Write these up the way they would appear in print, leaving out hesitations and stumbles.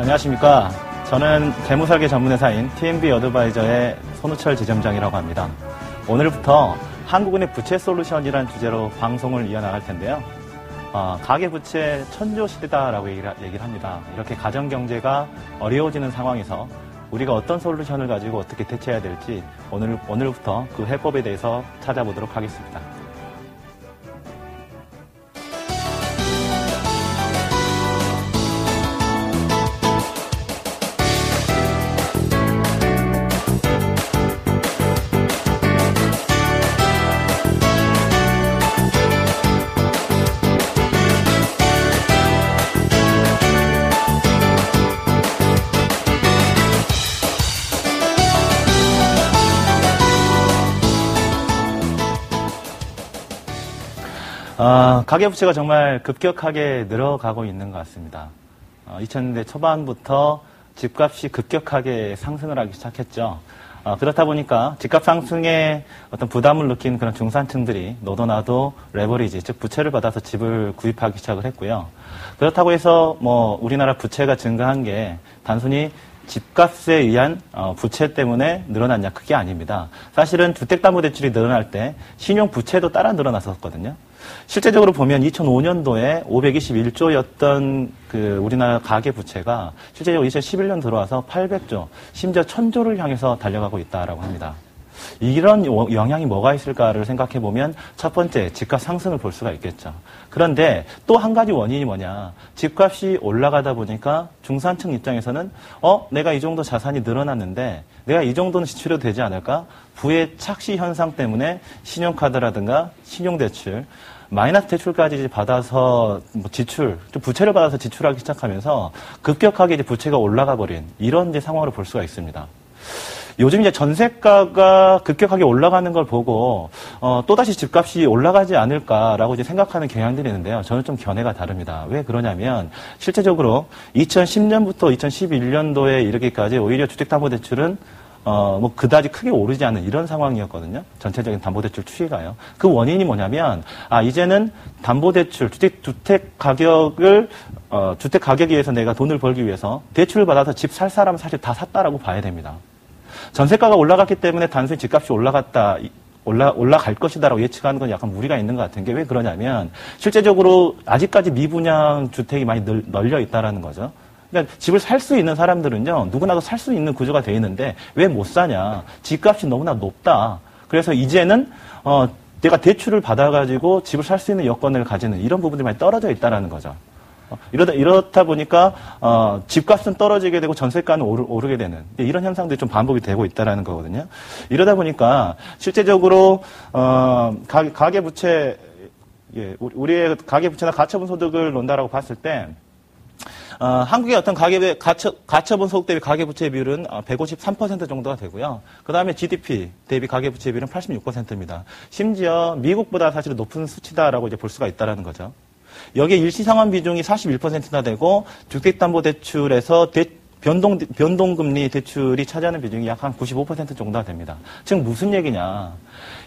안녕하십니까. 저는 재무설계 전문회사인 TMB 어드바이저의 손우철 지점장이라고 합니다. 오늘부터 한국은행 부채 솔루션이라는 주제로 방송을 이어나갈 텐데요. 가계부채 천조 시대다라고 얘기를 합니다. 이렇게 가정경제가 어려워지는 상황에서 우리가 어떤 솔루션을 가지고 어떻게 대처해야 될지 오늘부터 그 해법에 대해서 찾아보도록 하겠습니다. 가계부채가 정말 급격하게 늘어가고 있는 것 같습니다. 2000년대 초반부터 집값이 급격하게 상승을 하기 시작했죠. 그렇다 보니까 집값 상승에 어떤 부담을 느낀 그런 중산층들이 너도나도 레버리지, 즉 부채를 받아서 집을 구입하기 시작을 했고요. 그렇다고 해서 우리나라 부채가 증가한 게 단순히 집값에 의한 부채 때문에 늘어났냐, 그게 아닙니다. 사실은 주택담보대출이 늘어날 때 신용부채도 따라 늘어났었거든요. 실제적으로 보면 2005년도에 521조였던 우리나라 가계부채가 실제적으로 2011년 들어와서 800조, 심지어 1000조를 향해서 달려가고 있다라고 합니다. 이런 영향이 뭐가 있을까를 생각해 보면 첫 번째, 집값 상승을 볼 수가 있겠죠. 그런데 또 한 가지 원인이 뭐냐. 집값이 올라가다 보니까 중산층 입장에서는 내가 이 정도 자산이 늘어났는데 내가 이 정도는 지출해도 되지 않을까? 부의 착시 현상 때문에 신용카드라든가 신용대출, 마이너스 대출까지 받아서 부채를 받아서 지출하기 시작하면서 급격하게 이제 부채가 올라가 버린 이런 이제 상황으로 볼 수가 있습니다. 요즘 이제 전세가가 급격하게 올라가는 걸 보고 또다시 집값이 올라가지 않을까라고 이제 생각하는 경향들이 있는데요. 저는 좀 견해가 다릅니다. 왜 그러냐면 실제적으로 2010년부터 2011년도에 이르기까지 오히려 주택담보대출은 그다지 크게 오르지 않는 이런 상황이었거든요. 전체적인 담보대출 추이가요. 그 원인이 뭐냐면, 이제는 담보대출, 주택 가격에 의해서 내가 돈을 벌기 위해서 대출을 받아서 집 살 사람은 사실 다 샀다라고 봐야 됩니다. 전세가가 올라갔기 때문에 단순히 집값이 올라갈 것이다라고 예측하는 건 약간 무리가 있는 것 같은 게 왜 그러냐면, 실제적으로 아직까지 미분양 주택이 많이 널려 있다라는 거죠. 그러니까 집을 살 수 있는 사람들은요, 누구나도 살 수 있는 구조가 되어 있는데 왜 못 사냐? 집값이 너무나 높다. 그래서 이제는 내가 대출을 받아가지고 집을 살 수 있는 여건을 가지는 이런 부분들이 많이 떨어져 있다라는 거죠. 이렇다 보니까 집값은 떨어지게 되고 전세가는 오르게 되는 이런 현상들이 좀 반복이 되고 있다라는 거거든요. 이러다 보니까 실제적으로 가계부채, 우리의 가계부채나 가처분 소득을 논다라고 봤을 때. 한국의 어떤 가처분 소득 대비 가계부채 비율은 153% 정도가 되고요. 그 다음에 GDP 대비 가계부채 비율은 86%입니다. 심지어 미국보다 사실 높은 수치다라고 이제 볼 수가 있다라는 거죠. 여기에 일시상환 비중이 41%나 되고 주택담보대출에서 변동금리 대출이 차지하는 비중이 약 한 95% 정도가 됩니다. 즉 무슨 얘기냐.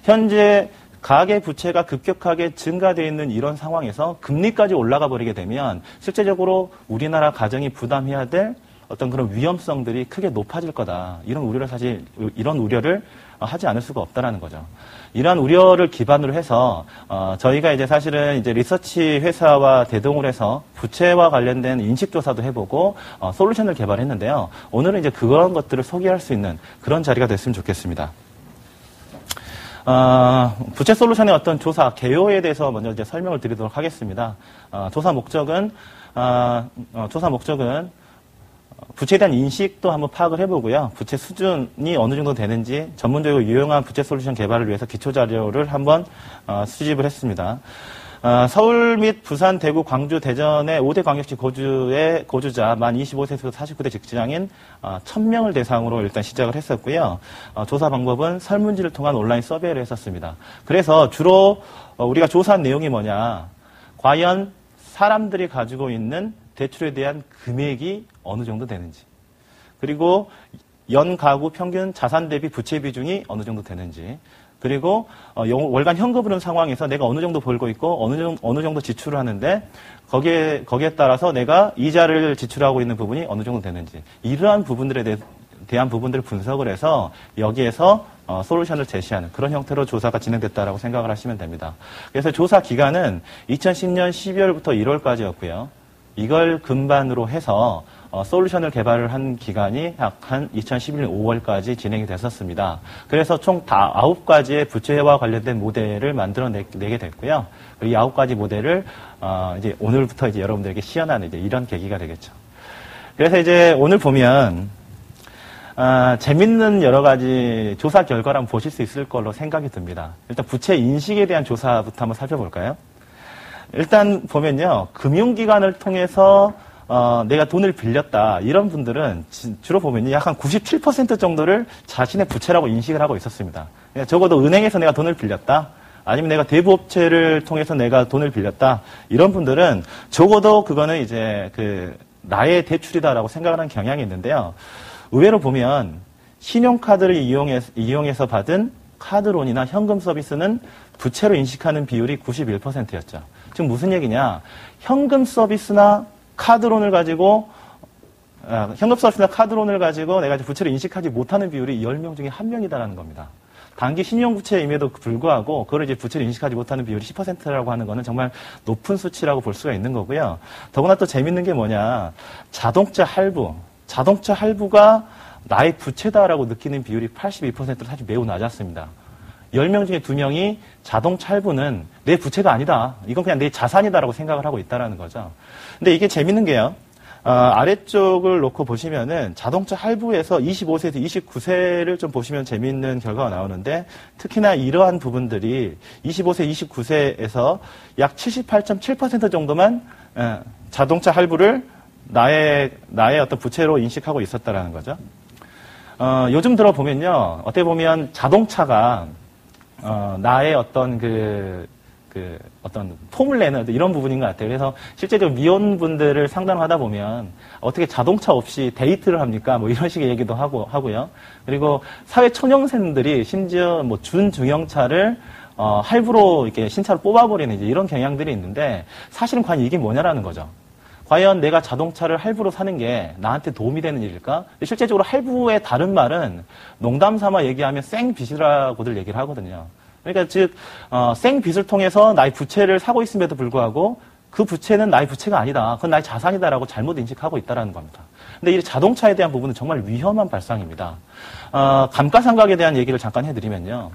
현재 가계부채가 급격하게 증가되어 있는 이런 상황에서 금리까지 올라가 버리게 되면 실제적으로 우리나라 가정이 부담해야 될 어떤 그런 위험성들이 크게 높아질 거다. 이런 우려를 하지 않을 수가 없다라는 거죠. 이러한 우려를 기반으로 해서 저희가 이제 사실은 이제 리서치 회사와 대동을 해서 부채와 관련된 인식 조사도 해보고 솔루션을 개발했는데요. 오늘은 이제 그런 것들을 소개할 수 있는 그런 자리가 됐으면 좋겠습니다. 부채 솔루션의 어떤 조사 개요에 대해서 먼저 이제 설명을 드리도록 하겠습니다. 조사 목적은 부채에 대한 인식도 한번 파악을 해보고요. 부채 수준이 어느 정도 되는지 전문적으로 유용한 부채 솔루션 개발을 위해서 기초 자료를 한번 수집을 했습니다. 서울 및 부산, 대구, 광주, 대전의 5대 광역시 거주자 만 25세에서 49대 직장인 1000명을 대상으로 일단 시작을 했었고요. 조사 방법은 설문지를 통한 온라인 서베이를 했었습니다. 그래서 주로 우리가 조사한 내용이 뭐냐. 과연 사람들이 가지고 있는 대출에 대한 금액이 어느 정도 되는지, 그리고 연 가구 평균 자산 대비 부채 비중이 어느 정도 되는지, 그리고 월간 현금 흐름 상황에서 내가 어느 정도 벌고 있고 어느 정도 지출을 하는데 거기에 따라서 내가 이자를 지출하고 있는 부분이 어느 정도 되는지 이러한 부분들에 대한 부분들을 분석을 해서 여기에서 솔루션을 제시하는 그런 형태로 조사가 진행됐다라고 생각을 하시면 됩니다. 그래서 조사 기간은 2010년 12월부터 1월까지였고요. 이걸 근반으로 해서 솔루션을 개발을 한 기간이 약 한 2011년 5월까지 진행이 됐었습니다. 그래서 총 다 9가지의 부채와 관련된 모델을 만들어내게 됐고요. 이 9가지 모델을 이제 오늘부터 이제 여러분들에게 시연하는 이제 이런 계기가 되겠죠. 그래서 이제 오늘 보면 재밌는 여러 가지 조사 결과를 한번 보실 수 있을 걸로 생각이 듭니다. 일단 부채 인식에 대한 조사부터 한번 살펴볼까요? 일단 보면요, 금융기관을 통해서 내가 돈을 빌렸다 이런 분들은 주로 보면요, 약 한 97% 정도를 자신의 부채라고 인식을 하고 있었습니다. 그러니까 적어도 은행에서 내가 돈을 빌렸다, 아니면 내가 대부업체를 통해서 내가 돈을 빌렸다 이런 분들은 적어도 그거는 이제 나의 대출이다라고 생각을 하는 경향이 있는데요. 의외로 보면 신용카드를 이용해서 받은 카드론이나 현금 서비스는 부채로 인식하는 비율이 91%였죠. 지금 무슨 얘기냐? 현금 서비스나 카드론을 가지고 내가 부채로 인식하지 못하는 비율이 10명 중에 1명이다라는 겁니다. 단기 신용부채임에도 불구하고 그걸 이제 부채로 인식하지 못하는 비율이 10%라고 하는 거는 정말 높은 수치라고 볼 수가 있는 거고요. 더구나 또 재밌는 게 뭐냐? 자동차 할부가 나의 부채다라고 느끼는 비율이 82%로 사실 매우 낮았습니다. 10명 중에 2명이 자동차 할부는 내 부채가 아니다. 이건 그냥 내 자산이다라고 생각을 하고 있다는 거죠. 근데 이게 재밌는 게요. 아래쪽을 놓고 보시면은 자동차 할부에서 25세에서 29세를 좀 보시면 재미있는 결과가 나오는데 특히나 이러한 부분들이 25세, 29세에서 약 78.7% 정도만 자동차 할부를 나의 어떤 부채로 인식하고 있었다라는 거죠. 요즘 들어 보면요, 어떻게 보면 자동차가 나의 어떤 어떤 폼을 내는 이런 부분인 것 같아요. 그래서 실제적으로 미혼분들을 상담하다 보면 어떻게 자동차 없이 데이트를 합니까? 뭐 이런 식의 얘기도 하고요. 그리고 사회 초년생들이 심지어 뭐 준중형차를 할부로 이렇게 신차로 뽑아버리는 이제 이런 경향들이 있는데 사실은 과연 이게 뭐냐라는 거죠. 과연 내가 자동차를 할부로 사는 게 나한테 도움이 되는 일일까? 실제적으로 할부의 다른 말은 농담 삼아 얘기하면 생빚이라고들 얘기를 하거든요. 그러니까 즉 생빚을 통해서 나의 부채를 사고 있음에도 불구하고 그 부채는 나의 부채가 아니다. 그건 나의 자산이다라고 잘못 인식하고 있다는 겁니다. 근데 이 자동차에 대한 부분은 정말 위험한 발상입니다. 감가상각에 대한 얘기를 잠깐 해드리면요.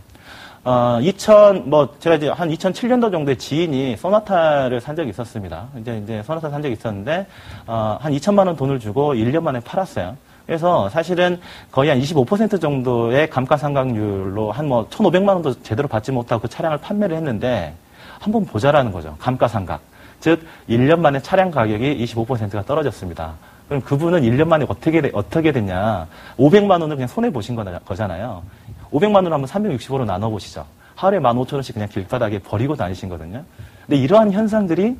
제가 이제 한 2007년도 정도에 지인이 소나타를 산 적이 있었습니다. 이제 소나타 산 적이 있었는데, 한 2천만 원 돈을 주고 1년 만에 팔았어요. 그래서 사실은 거의 한 25% 정도의 감가상각률로 한 1,500만 원도 제대로 받지 못하고 그 차량을 판매를 했는데, 한번 보자라는 거죠. 감가상각. 즉, 1년 만에 차량 가격이 25%가 떨어졌습니다. 그럼 그분은 1년 만에 어떻게 됐냐. 500만 원을 그냥 손해보신 거잖아요. 500만 원을 한번 365로 나눠보시죠. 하루에 15,000원씩 그냥 길바닥에 버리고 다니신 거거든요. 근데 이러한 현상들이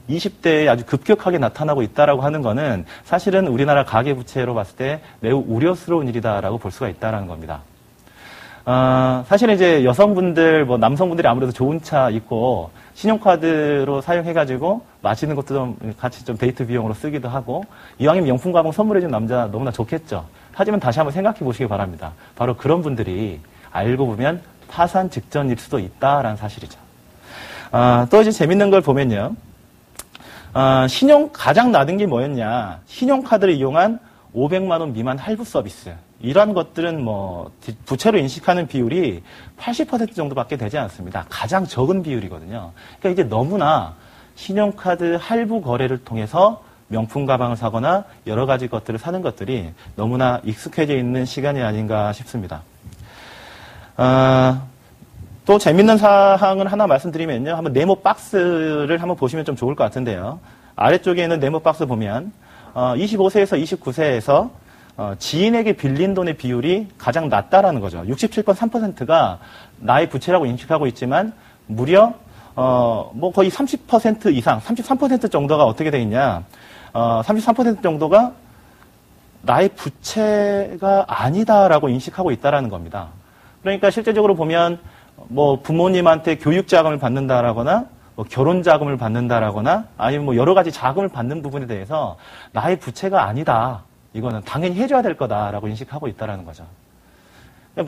20대에 아주 급격하게 나타나고 있다라고 하는 거는 사실은 우리나라 가계부채로 봤을 때 매우 우려스러운 일이다라고 볼 수가 있다라는 겁니다. 사실은 이제 여성분들, 남성분들이 아무래도 좋은 차 있고 신용카드로 사용해가지고 마시는 것도 좀 같이 좀 데이트 비용으로 쓰기도 하고 이왕이면 명품 가방 선물해준 남자 너무나 좋겠죠. 하지만 다시 한번 생각해 보시기 바랍니다. 바로 그런 분들이 알고 보면 파산 직전일 수도 있다라는 사실이죠. 또 이제 재밌는 걸 보면요. 가장 낮은 게 뭐였냐. 신용카드를 이용한 500만 원 미만 할부 서비스. 이러한 것들은 부채로 인식하는 비율이 80% 정도밖에 되지 않습니다. 가장 적은 비율이거든요. 그러니까 이제 너무나 신용카드 할부 거래를 통해서 명품 가방을 사거나 여러 가지 것들을 사는 것들이 너무나 익숙해져 있는 시간이 아닌가 싶습니다. 또 재밌는 사항을 하나 말씀드리면요. 한번 네모 박스를 한번 보시면 좀 좋을 것 같은데요. 아래쪽에 있는 네모 박스 보면 25세에서 29세에서 지인에게 빌린 돈의 비율이 가장 낮다라는 거죠. 67.3%가 나의 부채라고 인식하고 있지만 무려 거의 30% 이상, 33% 정도가 어떻게 되어 있냐. 33% 정도가 나의 부채가 아니다라고 인식하고 있다라는 겁니다. 그러니까 실제적으로 보면 뭐 부모님한테 교육 자금을 받는다라거나 뭐 결혼 자금을 받는다라거나 아니면 뭐 여러 가지 자금을 받는 부분에 대해서 나의 부채가 아니다. 이거는 당연히 해줘야 될 거다라고 인식하고 있다라는 거죠.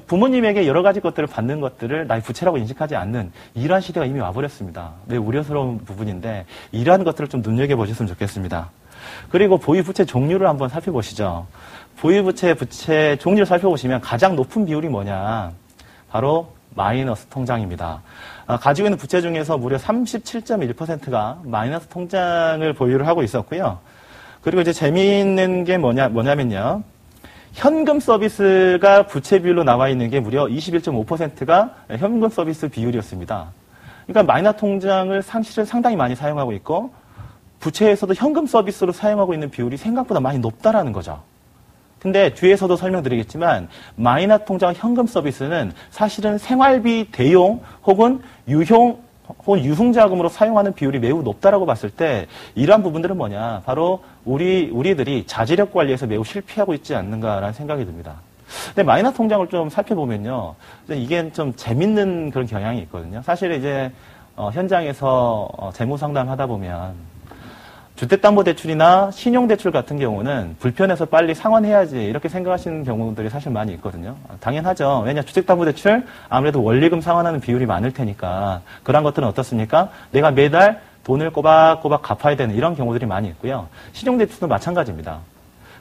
부모님에게 여러 가지 것들을 받는 것들을 나의 부채라고 인식하지 않는 이러한 시대가 이미 와버렸습니다. 매우 우려스러운 부분인데 이러한 것들을 좀 눈여겨보셨으면 좋겠습니다. 그리고 보유부채 종류를 한번 살펴보시죠. 보유부채, 부채 종류를 살펴보시면 가장 높은 비율이 뭐냐. 바로 마이너스 통장입니다. 가지고 있는 부채 중에서 무려 37.1%가 마이너스 통장을 보유를 하고 있었고요. 그리고 이제 재미있는 게 뭐냐면요. 현금 서비스가 부채 비율로 나와 있는 게 무려 21.5%가 현금 서비스 비율이었습니다. 그러니까 마이너스 통장을 사실은 상당히 많이 사용하고 있고 부채에서도 현금 서비스로 사용하고 있는 비율이 생각보다 많이 높다라는 거죠. 근데 뒤에서도 설명드리겠지만 마이너스 통장 현금 서비스는 사실은 생활비 대용 혹은 유흥자금으로 사용하는 비율이 매우 높다라고 봤을 때 이러한 부분들은 뭐냐? 바로 우리들이 자제력 관리에서 매우 실패하고 있지 않는가라는 생각이 듭니다. 근데 마이너스 통장을 좀 살펴보면요. 이게 좀 재밌는 그런 경향이 있거든요. 사실 이제 현장에서 재무 상담하다 보면 주택담보대출이나 신용대출 같은 경우는 불편해서 빨리 상환해야지 이렇게 생각하시는 경우들이 사실 많이 있거든요. 당연하죠. 왜냐 주택담보대출 아무래도 원리금 상환하는 비율이 많을 테니까 그런 것들은 어떻습니까? 내가 매달 돈을 꼬박꼬박 갚아야 되는 이런 경우들이 많이 있고요. 신용대출도 마찬가지입니다.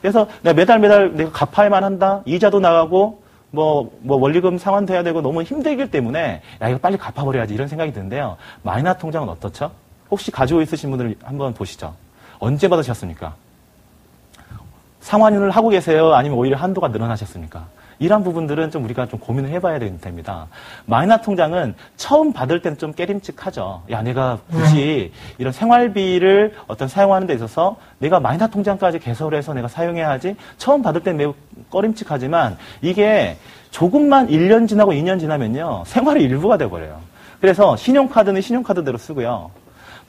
그래서 내가 매달 내가 갚아야만 한다. 이자도 나가고 뭐 원리금 상환돼야 되고 너무 힘들기 때문에 야 이거 빨리 갚아버려야지 이런 생각이 드는데요. 마이너스 통장은 어떻죠? 혹시 가지고 있으신 분들 한번 보시죠. 언제 받으셨습니까? 상환을 하고 계세요? 아니면 오히려 한도가 늘어나셨습니까? 이런 부분들은 좀 우리가 좀 고민을 해봐야 됩니다. 마이너스 통장은 처음 받을 때는 좀 깨림칙하죠. 야, 내가 굳이 이런 생활비를 사용하는 데 있어서 내가 마이너스 통장까지 개설해서 내가 사용해야 하지? 처음 받을 때는 매우 꺼림칙하지만 이게 조금만 1년 지나고 2년 지나면요. 생활의 일부가 돼버려요. 그래서 신용카드는 신용카드대로 쓰고요.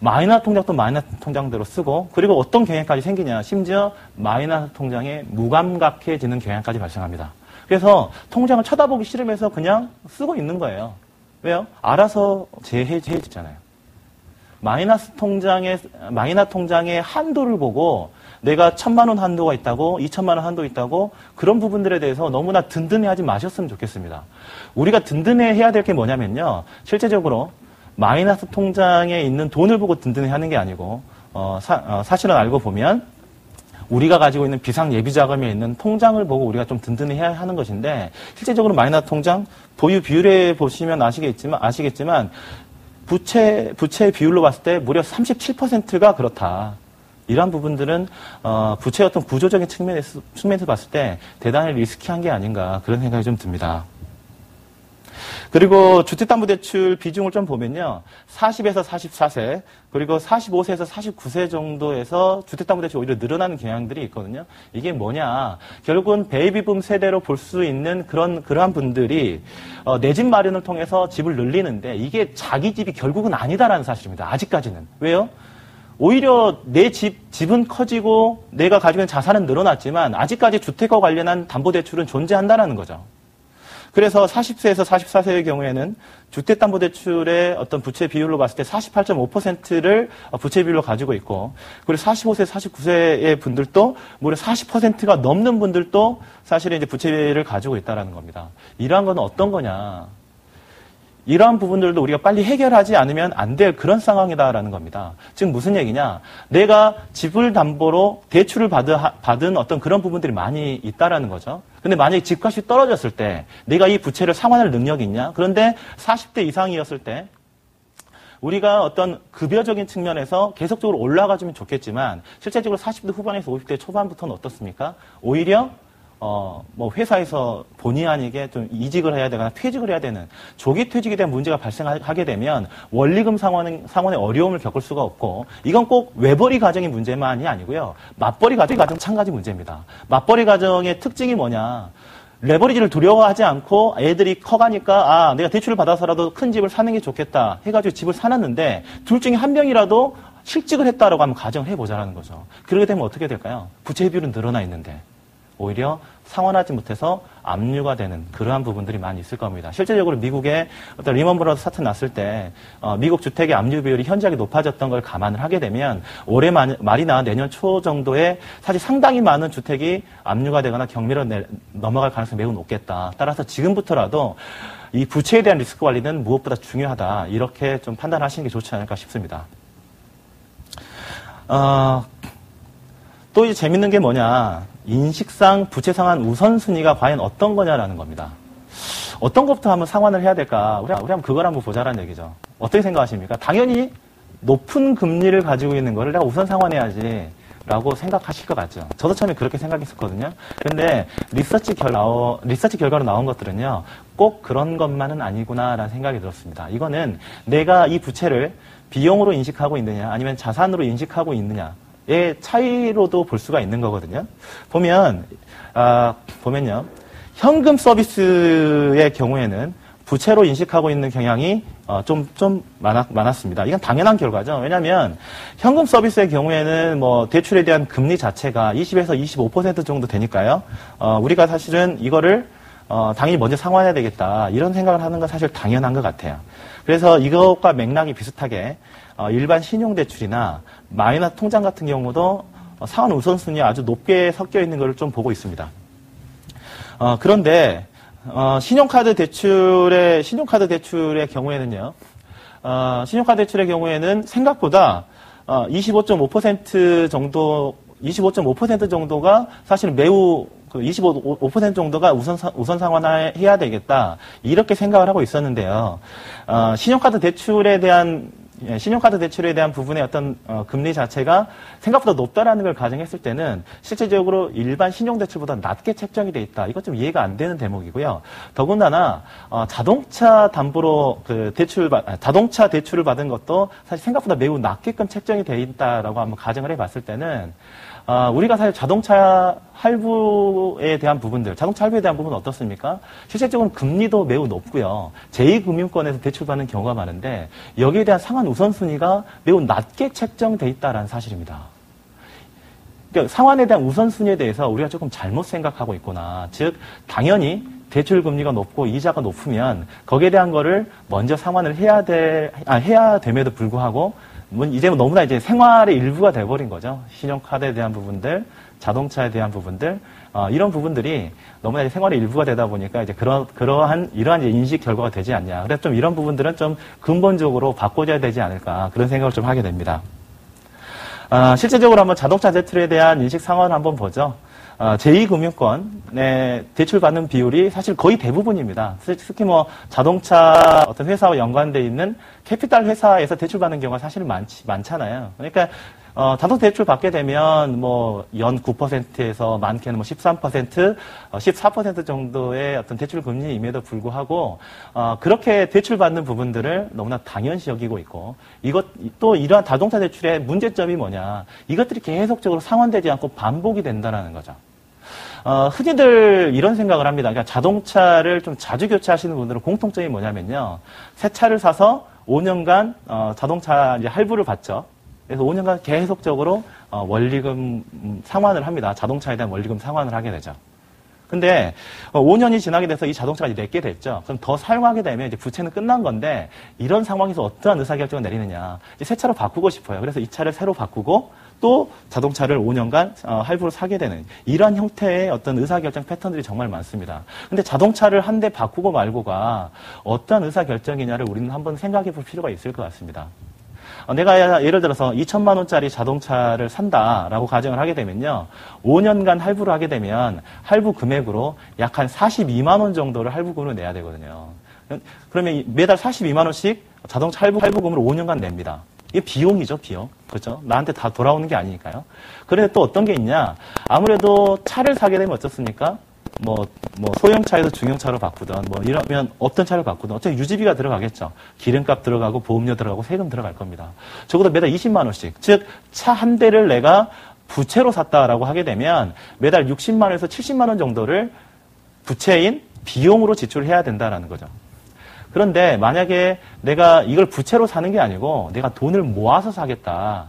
마이너스 통장도 마이너스 통장대로 쓰고 그리고 어떤 경향까지 생기냐. 심지어 마이너스 통장에 무감각해지는 경향까지 발생합니다. 그래서 통장을 쳐다보기 싫으면서 그냥 쓰고 있는 거예요. 왜요? 알아서 제해지잖아요. 마이너스 통장의 한도를 보고 내가 1,000만 원 한도가 있다고 2,000만 원 한도 있다고 그런 부분들에 대해서 너무나 든든해하지 마셨으면 좋겠습니다. 우리가 든든해해야 될 게 뭐냐면요. 실제적으로 마이너스 통장에 있는 돈을 보고 든든해하는 게 아니고 사실은 알고 보면 우리가 가지고 있는 비상 예비 자금에 있는 통장을 보고 우리가 좀 든든해야 하는 것인데 실제적으로 마이너스 통장 보유 비율에 보시면 아시겠지만 부채 비율로 봤을 때 무려 37%가 그렇다. 이러한 부분들은 부채의 어떤 구조적인 측면에서 봤을 때 대단히 리스키한 게 아닌가 그런 생각이 좀 듭니다. 그리고 주택담보대출 비중을 좀 보면요. 40에서 44세, 그리고 45세에서 49세 정도에서 주택담보대출이 오히려 늘어나는 경향들이 있거든요. 이게 뭐냐. 결국은 베이비붐 세대로 볼 수 있는 그러한 분들이 내 집 마련을 통해서 집을 늘리는데 이게 자기 집이 결국은 아니다라는 사실입니다. 아직까지는. 왜요? 오히려 내 집은 커지고 내가 가지고 있는 자산은 늘어났지만 아직까지 주택과 관련한 담보대출은 존재한다라는 거죠. 그래서 40세에서 44세의 경우에는 주택담보대출의 어떤 부채 비율로 봤을 때 48.5%를 부채 비율로 가지고 있고, 그리고 45세, 49세의 분들도 무려 40%가 넘는 분들도 사실은 이제 부채를 가지고 있다는 겁니다. 이러한 건 어떤 거냐. 이러한 부분들도 우리가 빨리 해결하지 않으면 안 될 그런 상황이다라는 겁니다. 즉 무슨 얘기냐? 내가 집을 담보로 대출을 받은 어떤 그런 부분들이 많이 있다라는 거죠. 근데 만약에 집값이 떨어졌을 때 내가 이 부채를 상환할 능력이 있냐? 그런데 40대 이상이었을 때 우리가 어떤 급여적인 측면에서 계속적으로 올라가주면 좋겠지만 실제적으로 40대 후반에서 50대 초반부터는 어떻습니까? 오히려 회사에서 본의 아니게 좀 이직을 해야 되거나 퇴직을 해야 되는 조기 퇴직에 대한 문제가 발생하게 되면 원리금 상환의 어려움을 겪을 수가 없고, 이건 꼭 외벌이 가정의 문제만이 아니고요. 맞벌이 가정의 마찬가지 문제입니다. 맞벌이 가정의 특징이 뭐냐. 레버리지를 두려워하지 않고 애들이 커가니까 내가 대출을 받아서라도 큰 집을 사는 게 좋겠다 해가지고 집을 사놨는데 둘 중에 한 명이라도 실직을 했다라고 하면 가정을 해보자라는 거죠. 그러게 되면 어떻게 될까요? 부채 비율은 늘어나 있는데 오히려 상환하지 못해서 압류가 되는 그러한 부분들이 많이 있을 겁니다. 실질적으로 미국의 어떤 리먼 브러더스 사태 났을 때 미국 주택의 압류 비율이 현저하게 높아졌던 걸 감안을 하게 되면 올해 말이나 내년 초 정도에 사실 상당히 많은 주택이 압류가 되거나 경매로 넘어갈 가능성이 매우 높겠다. 따라서 지금부터라도 이 부채에 대한 리스크 관리는 무엇보다 중요하다. 이렇게 좀 판단하시는 게 좋지 않을까 싶습니다. 또 이제 재밌는 게 뭐냐. 인식상 부채 상환 우선순위가 과연 어떤 거냐라는 겁니다. 어떤 것부터 한번 상환을 해야 될까? 우리 한번 그걸 한번 보자라는 얘기죠. 어떻게 생각하십니까? 당연히 높은 금리를 가지고 있는 거를 내가 우선 상환해야지 라고 생각하실 것 같죠. 저도 처음에 그렇게 생각했었거든요. 근데 리서치 결과로 나온 것들은요. 꼭 그런 것만은 아니구나라는 생각이 들었습니다. 이거는 내가 이 부채를 비용으로 인식하고 있느냐 아니면 자산으로 인식하고 있느냐 의 차이로도 볼 수가 있는 거거든요. 보면요. 현금 서비스의 경우에는 부채로 인식하고 있는 경향이 좀 많았습니다. 이건 당연한 결과죠. 왜냐하면 현금 서비스의 경우에는 뭐 대출에 대한 금리 자체가 20에서 25% 정도 되니까요. 우리가 사실은 이거를 당연히 먼저 상환해야 되겠다. 이런 생각을 하는 건 사실 당연한 것 같아요. 그래서 이것과 맥락이 비슷하게 일반 신용대출이나 마이너스 통장 같은 경우도 상환 우선순위에 아주 높게 섞여 있는 것을 좀 보고 있습니다. 그런데 신용카드 대출의 경우에는요. 신용카드 대출의 경우에는 생각보다 25.5% 정도가 사실 매우 25% 정도가 우선 상환해야 되겠다. 이렇게 생각을 하고 있었는데요. 신용카드 대출에 대한 부분의 어떤 금리 자체가 생각보다 높다라는 걸 가정했을 때는 실질적으로 일반 신용대출보다 낮게 책정이 돼 있다. 이것 좀 이해가 안 되는 대목이고요. 더군다나 자동차 담보로 자동차 대출을 받은 것도 사실 생각보다 매우 낮게끔 책정이 돼 있다라고 한번 가정을 해봤을 때는 우리가 사실 자동차 할부에 대한 부분은 어떻습니까? 실질적으로 금리도 매우 높고요. 제2금융권에서 대출받는 경우가 많은데 여기에 대한 상환 우선순위가 매우 낮게 책정돼 있다는 사실입니다. 그러니까 상환에 대한 우선순위에 대해서 우리가 조금 잘못 생각하고 있구나. 즉 당연히 대출 금리가 높고 이자가 높으면 거기에 대한 거를 먼저 상환을 해야 됨에도 불구하고 이제 너무나 이제 생활의 일부가 돼버린 거죠. 신용카드에 대한 부분들, 자동차에 대한 부분들, 이런 부분들이 너무나 이제 생활의 일부가 되다 보니까 이제 이러한 이제 인식 결과가 되지 않냐. 그래서 좀 이런 부분들은 좀 근본적으로 바꿔줘야 되지 않을까. 그런 생각을 좀 하게 됩니다. 실제적으로 한번 자동차 대출에 대한 인식 상황을 한번 보죠. 제2금융권에 대출받는 비율이 사실 거의 대부분입니다. 특히 뭐 자동차 어떤 회사와 연관되어 있는 캐피탈 회사에서 대출받는 경우가 사실 많잖아요. 그러니까 자동차 대출 받게 되면 뭐 연 9%에서 많게는 뭐 13%, 14% 정도의 어떤 대출 금리임에도 불구하고 그렇게 대출받는 부분들을 너무나 당연시 여기고 있고 또 이러한 자동차 대출의 문제점이 뭐냐? 이것들이 계속적으로 상환되지 않고 반복이 된다는 거죠. 흔히들 이런 생각을 합니다. 그러니까 자동차를 좀 자주 교체하시는 분들은 공통점이 뭐냐면요. 새 차를 사서 5년간 자동차 이제 할부를 받죠. 그래서 5년간 계속적으로 원리금 상환을 합니다. 자동차에 대한 원리금 상환을 하게 되죠. 근데 5년이 지나게 돼서 이 자동차가 이제 내게 됐죠. 그럼 더 사용하게 되면 이제 부채는 끝난 건데 이런 상황에서 어떠한 의사결정을 내리느냐. 이제 새 차로 바꾸고 싶어요. 그래서 이 차를 새로 바꾸고 또 자동차를 5년간 할부로 사게 되는 이러한 형태의 어떤 의사결정 패턴들이 정말 많습니다. 근데 자동차를 한 대 바꾸고 말고가 어떠한 의사결정이냐를 우리는 한번 생각해 볼 필요가 있을 것 같습니다. 내가 예를 들어서 2천만 원짜리 자동차를 산다라고 가정을 하게 되면요. 5년간 할부를 하게 되면 할부 금액으로 약 한 42만 원 정도를 할부금으로 내야 되거든요. 그러면 매달 42만 원씩 자동차 할부금으로 5년간 냅니다. 이게 비용이죠, 비용. 그렇죠? 나한테 다 돌아오는 게 아니니까요. 그런데 또 어떤 게 있냐? 아무래도 차를 사게 되면 어떻습니까? 소형차에서 중형차로 바꾸던, 이러면 어떤 차를 바꾸든 어차피 유지비가 들어가겠죠. 기름값 들어가고, 보험료 들어가고, 세금 들어갈 겁니다. 적어도 매달 20만 원씩. 즉, 차 한 대를 내가 부채로 샀다라고 하게 되면 매달 60만 원에서 70만 원 정도를 부채인 비용으로 지출을 해야 된다라는 거죠. 그런데 만약에 내가 이걸 부채로 사는 게 아니고 내가 돈을 모아서 사겠다.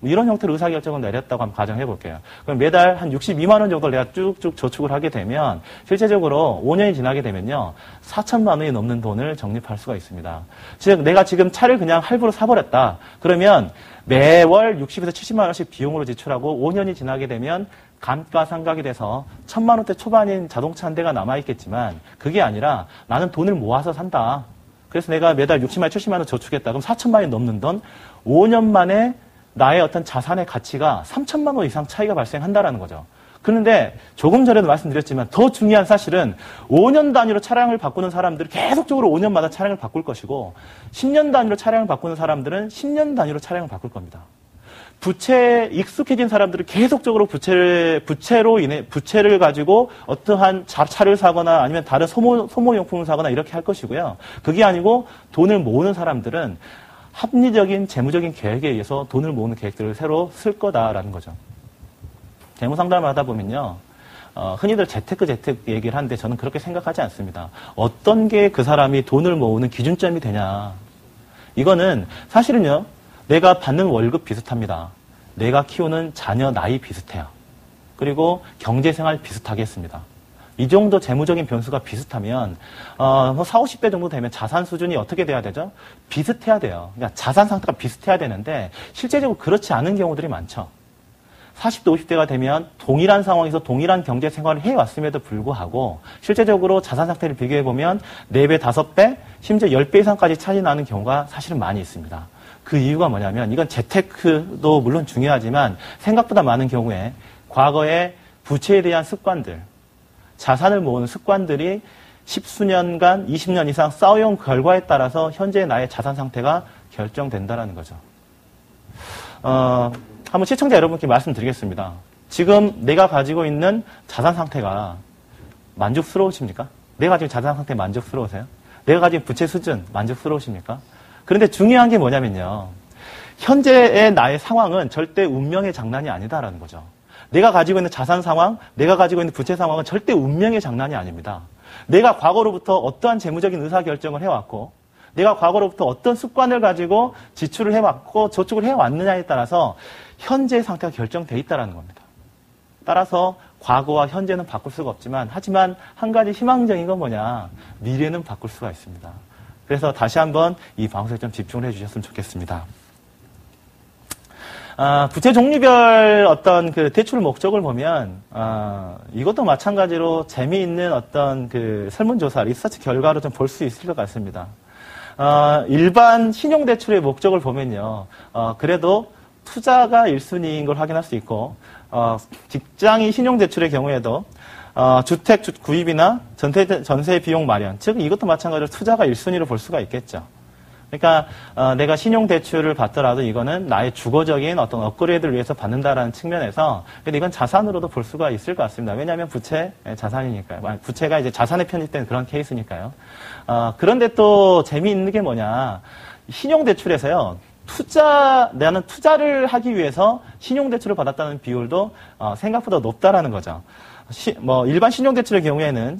뭐 이런 형태로 의사결정을 내렸다고 한번 가정해 볼게요. 그럼 매달 한 62만 원 정도를 내가 쭉쭉 저축을 하게 되면 실제적으로 5년이 지나게 되면요. 4천만 원이 넘는 돈을 적립할 수가 있습니다. 즉 내가 지금 차를 그냥 할부로 사버렸다. 그러면 매월 60에서 70만 원씩 비용으로 지출하고 5년이 지나게 되면 감가상각이 돼서 1,000만 원대 초반인 자동차 한 대가 남아있겠지만 그게 아니라 나는 돈을 모아서 산다. 그래서 내가 매달 60만 원, 70만 원 저축했다. 그럼 4천만 원이 넘는 돈 5년 만에 나의 어떤 자산의 가치가 3천만 원 이상 차이가 발생한다라는 거죠. 그런데 조금 전에도 말씀드렸지만 더 중요한 사실은 5년 단위로 차량을 바꾸는 사람들은 계속적으로 5년마다 차량을 바꿀 것이고 10년 단위로 차량을 바꾸는 사람들은 10년 단위로 차량을 바꿀 겁니다. 부채에 익숙해진 사람들은 계속적으로 부채를 가지고 어떠한 차를 사거나 아니면 다른 소모용품을 사거나 이렇게 할 것이고요. 그게 아니고 돈을 모으는 사람들은 합리적인 재무적인 계획에 의해서 돈을 모으는 계획들을 새로 쓸 거다라는 거죠. 재무 상담을 하다 보면요. 흔히들 재테크 얘기를 하는데 저는 그렇게 생각하지 않습니다. 어떤 게 그 사람이 돈을 모으는 기준점이 되냐. 이거는 사실은요. 내가 받는 월급 비슷합니다. 내가 키우는 자녀 나이 비슷해요. 그리고 경제생활 비슷하게 했습니다. 이 정도 재무적인 변수가 비슷하면 4, 50배 정도 되면 자산 수준이 어떻게 돼야 되죠? 비슷해야 돼요. 그러니까 자산 상태가 비슷해야 되는데 실제적으로 그렇지 않은 경우들이 많죠. 40대, 50대가 되면 동일한 상황에서 동일한 경제 생활을 해왔음에도 불구하고 실제적으로 자산 상태를 비교해보면 4배, 5배, 심지어 10배 이상까지 차이 나는 경우가 사실은 많이 있습니다. 그 이유가 뭐냐면 이건 재테크도 물론 중요하지만 생각보다 많은 경우에 과거에 부채에 대한 습관들, 자산을 모으는 습관들이 10수년간, 20년 이상 쌓여온 결과에 따라서 현재의 나의 자산 상태가 결정된다는 거죠. 한번 시청자 여러분께 말씀드리겠습니다. 지금 내가 가지고 있는 자산 상태가 만족스러우십니까? 내가 가지고 있는 자산 상태 만족스러우세요? 내가 가지고 있는 부채 수준 만족스러우십니까? 그런데 중요한 게 뭐냐면요. 현재의 나의 상황은 절대 운명의 장난이 아니다라는 거죠. 내가 가지고 있는 자산 상황, 내가 가지고 있는 부채 상황은 절대 운명의 장난이 아닙니다. 내가 과거로부터 어떠한 재무적인 의사결정을 해왔고 내가 과거로부터 어떤 습관을 가지고 지출을 해왔고 저축을 해왔느냐에 따라서 현재의 상태가 결정돼 있다는 겁니다. 따라서 과거와 현재는 바꿀 수가 없지만 하지만 한 가지 희망적인 건 뭐냐. 미래는 바꿀 수가 있습니다. 그래서 다시 한번 이 방송에 좀 집중을 해주셨으면 좋겠습니다. 부채 종류별 어떤 그 대출 목적을 보면, 이것도 마찬가지로 재미있는 어떤 그 설문조사, 리서치 결과로 좀 볼 수 있을 것 같습니다. 일반 신용대출의 목적을 보면요, 그래도 투자가 1순위인 걸 확인할 수 있고, 직장인 신용대출의 경우에도 주택 구입이나 전세 비용 마련, 즉 이것도 마찬가지로 투자가 1순위로 볼 수가 있겠죠. 그러니까 내가 신용대출을 받더라도 이거는 나의 주거적인 어떤 업그레이드를 위해서 받는다라는 측면에서 근데 이건 자산으로도 볼 수가 있을 것 같습니다. 왜냐하면 부채 자산이니까요. 부채가 이제 자산에 편입된 그런 케이스니까요. 그런데 또 재미있는 게 뭐냐. 신용대출에서요. 나는 투자를 하기 위해서 신용대출을 받았다는 비율도 생각보다 높다라는 거죠. 일반 신용대출의 경우에는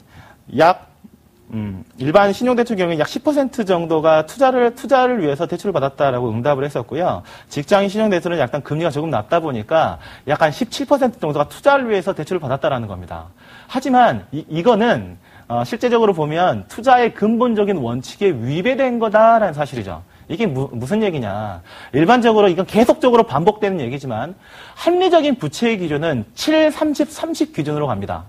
일반 신용대출 경우에 약 10% 정도가 투자를 위해서 대출을 받았다라고 응답을 했었고요. 직장인 신용대출은 약간 금리가 조금 낮다 보니까 약간 17% 정도가 투자를 위해서 대출을 받았다라는 겁니다. 하지만 이거는 실제적으로 보면 투자의 근본적인 원칙에 위배된 거다라는 사실이죠. 이게 무슨 얘기냐. 일반적으로 이건 계속적으로 반복되는 얘기지만 합리적인 부채의 기준은 7, 30, 30 기준으로 갑니다.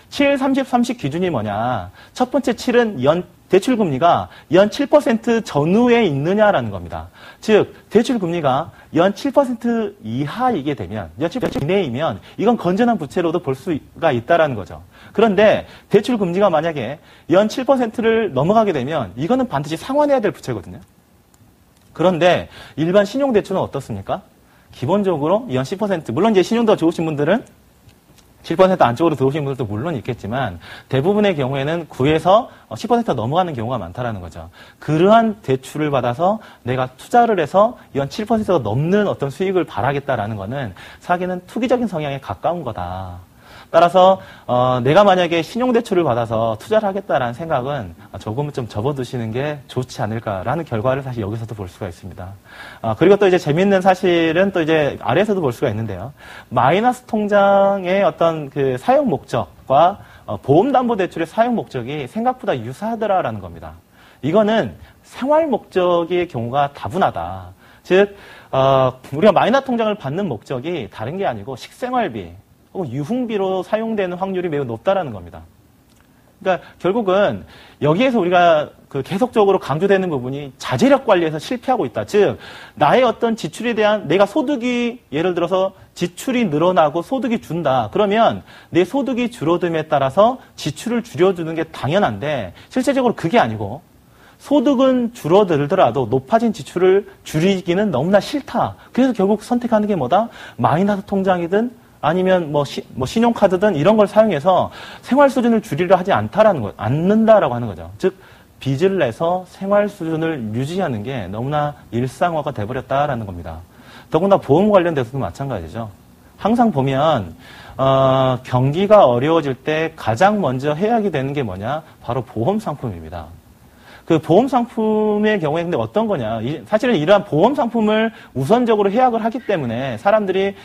7, 30, 30 기준이 뭐냐. 첫 번째 7은 대출금리가 연 7% 전후에 있느냐라는 겁니다. 즉 대출금리가 연 7% 이하이게 되면, 연 7% 이내이면 이건 건전한 부채로도 볼 수가 있다라는 거죠. 그런데 대출금리가 만약에 연 7%를 넘어가게 되면 이거는 반드시 상환해야 될 부채거든요. 그런데 일반 신용대출은 어떻습니까? 기본적으로 연 10%, 물론 이제 신용도가 좋으신 분들은 7% 안쪽으로 들어오신 분들도 물론 있겠지만 대부분의 경우에는 9에서 10% 넘어가는 경우가 많다라는 거죠. 그러한 대출을 받아서 내가 투자를 해서 연 7%가 넘는 어떤 수익을 바라겠다라는 거는 사기는 투기적인 성향에 가까운 거다. 따라서 내가 만약에 신용대출을 받아서 투자를 하겠다라는 생각은 조금은 좀 접어두시는 게 좋지 않을까라는 결과를 사실 여기서도 볼 수가 있습니다. 그리고 또 이제 재밌는 사실은 또 이제 아래에서도 볼 수가 있는데요. 마이너스 통장의 어떤 그 사용 목적과 보험담보대출의 사용 목적이 생각보다 유사하더라라는 겁니다. 이거는 생활 목적의 경우가 다분하다. 즉, 우리가 마이너스 통장을 받는 목적이 다른 게 아니고 식생활비 혹은 유흥비로 사용되는 확률이 매우 높다라는 겁니다. 그러니까 결국은 여기에서 우리가 그 계속적으로 강조되는 부분이 자제력 관리에서 실패하고 있다. 즉, 나의 어떤 지출에 대한 내가 소득이 예를 들어서 지출이 늘어나고 소득이 준다. 그러면 내 소득이 줄어듦에 따라서 지출을 줄여주는 게 당연한데 실제적으로 그게 아니고 소득은 줄어들더라도 높아진 지출을 줄이기는 너무나 싫다. 그래서 결국 선택하는 게 뭐다? 마이너스 통장이든 아니면 신용카드든 이런 걸 사용해서 생활 수준을 줄이려 하지 않는다라고 하는 거죠. 즉, 빚을 내서 생활 수준을 유지하는 게 너무나 일상화가 돼버렸다라는 겁니다. 더구나 보험 관련돼서도 마찬가지죠. 항상 보면, 경기가 어려워질 때 가장 먼저 해약이 되는 게 뭐냐? 바로 보험 상품입니다. 그 보험 상품의 경우에 근데 어떤 거냐? 사실은 이러한 보험 상품을 우선적으로 해약을 하기 때문에 사람들이,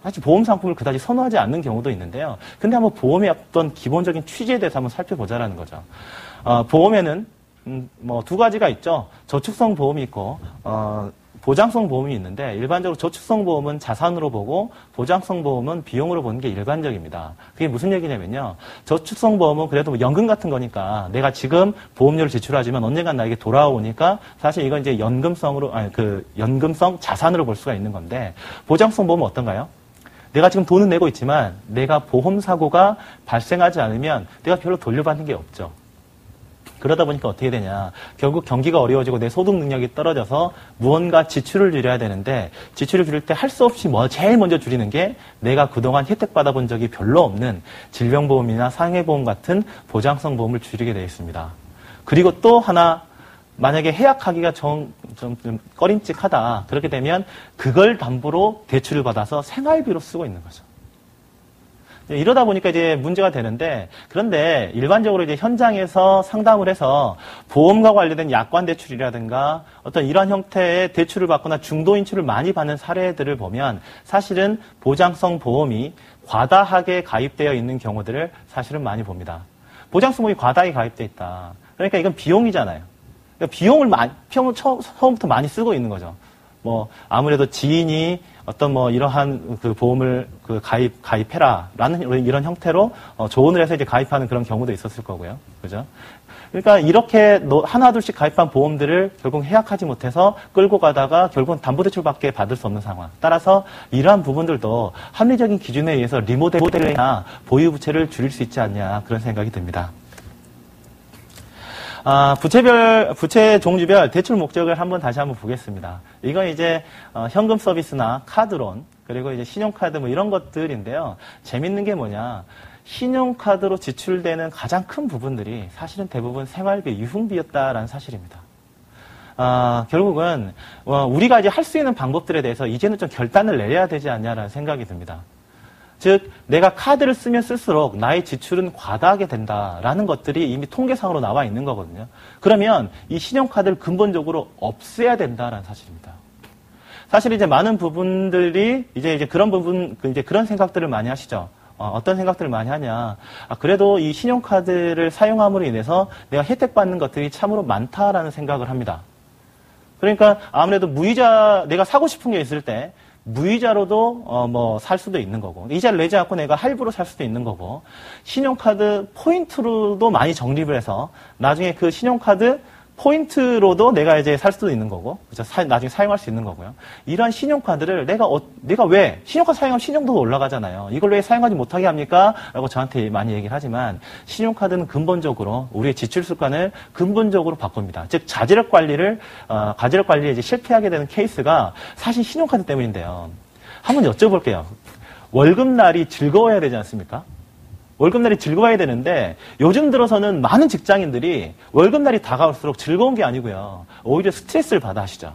사실 보험 상품을 그다지 선호하지 않는 경우도 있는데요. 근데 한번 보험의 어떤 기본적인 취지에 대해서 한번 살펴보자라는 거죠. 보험에는, 두 가지가 있죠. 저축성 보험이 있고, 보장성 보험이 있는데, 일반적으로 저축성 보험은 자산으로 보고, 보장성 보험은 비용으로 보는 게 일반적입니다. 그게 무슨 얘기냐면요. 저축성 보험은 그래도 연금 같은 거니까, 내가 지금 보험료를 지출하지만 언젠간 나에게 돌아오니까, 사실 이건 이제 연금성 자산으로 볼 수가 있는 건데, 보장성 보험은 어떤가요? 내가 지금 돈은 내고 있지만, 내가 보험사고가 발생하지 않으면, 내가 별로 돌려받는 게 없죠. 그러다 보니까 어떻게 되냐. 결국 경기가 어려워지고 내 소득 능력이 떨어져서 무언가 지출을 줄여야 되는데 지출을 줄일 때 할 수 없이 제일 먼저 줄이는 게 내가 그동안 혜택 받아본 적이 별로 없는 질병보험이나 상해보험 같은 보장성 보험을 줄이게 되어 있습니다. 그리고 또 하나 만약에 해약하기가 좀 꺼림칙하다. 그렇게 되면 그걸 담보로 대출을 받아서 생활비로 쓰고 있는 거죠. 이러다 보니까 이제 문제가 되는데, 그런데 일반적으로 이제 현장에서 상담을 해서 보험과 관련된 약관 대출이라든가 어떤 이러한 형태의 대출을 받거나 중도 인출을 많이 받는 사례들을 보면 사실은 보장성 보험이 과다하게 가입되어 있는 경우들을 사실은 많이 봅니다. 보장성 보험이 과다하게 가입되어 있다. 그러니까 이건 비용이잖아요. 그러니까 비용을 처음부터 많이 쓰고 있는 거죠. 아무래도 지인이 어떤 이러한 그 보험을 가입해라라는 이런 형태로 조언을 해서 이제 가입하는 그런 경우도 있었을 거고요. 그죠? 그러니까 이렇게 하나둘씩 가입한 보험들을 결국 해약하지 못해서 끌고 가다가 결국은 담보대출밖에 받을 수 없는 상황. 따라서 이러한 부분들도 합리적인 기준에 의해서 리모델링이나 보유부채를 줄일 수 있지 않냐 그런 생각이 듭니다. 부채 종류별 대출 목적을 다시 한번 보겠습니다. 이건 이제, 현금 서비스나 카드론, 그리고 이제 신용카드 이런 것들인데요. 재밌는 게 뭐냐. 신용카드로 지출되는 가장 큰 부분들이 사실은 대부분 생활비, 유흥비였다라는 사실입니다. 결국은, 우리가 이제 할 수 있는 방법들에 대해서 이제는 좀 결단을 내려야 되지 않냐라는 생각이 듭니다. 즉, 내가 카드를 쓰면 쓸수록 나의 지출은 과다하게 된다라는 것들이 이미 통계상으로 나와 있는 거거든요. 그러면 이 신용카드를 근본적으로 없애야 된다라는 사실입니다. 사실 이제 많은 부분들이 이제 그런 부분, 이제 그런 생각들을 많이 하시죠. 어떤 생각들을 많이 하냐. 그래도 이 신용카드를 사용함으로 인해서 내가 혜택받는 것들이 참으로 많다라는 생각을 합니다. 그러니까 아무래도 내가 사고 싶은 게 있을 때 무이자로도 살 수도 있는 거고, 이자를 내지 않고 내가 할부로 살 수도 있는 거고, 신용카드 포인트로도 많이 적립을 해서 나중에 그 신용카드 포인트로도 내가 이제 살 수도 있는 거고, 그죠? 나중에 사용할 수 있는 거고요. 이러한 신용카드를 내가 왜 신용카드 사용하면 신용도가 올라가잖아요. 이걸 왜 사용하지 못하게 합니까? 라고 저한테 많이 얘기를 하지만 신용카드는 근본적으로 우리의 지출 습관을 근본적으로 바꿉니다. 즉 가지력 관리에 이제 실패하게 되는 케이스가 사실 신용카드 때문인데요. 한번 여쭤볼게요. 월급날이 즐거워야 되지 않습니까? 월급날이 즐거워야 되는데 요즘 들어서는 많은 직장인들이 월급날이 다가올수록 즐거운 게 아니고요. 오히려 스트레스를 받아 하시죠.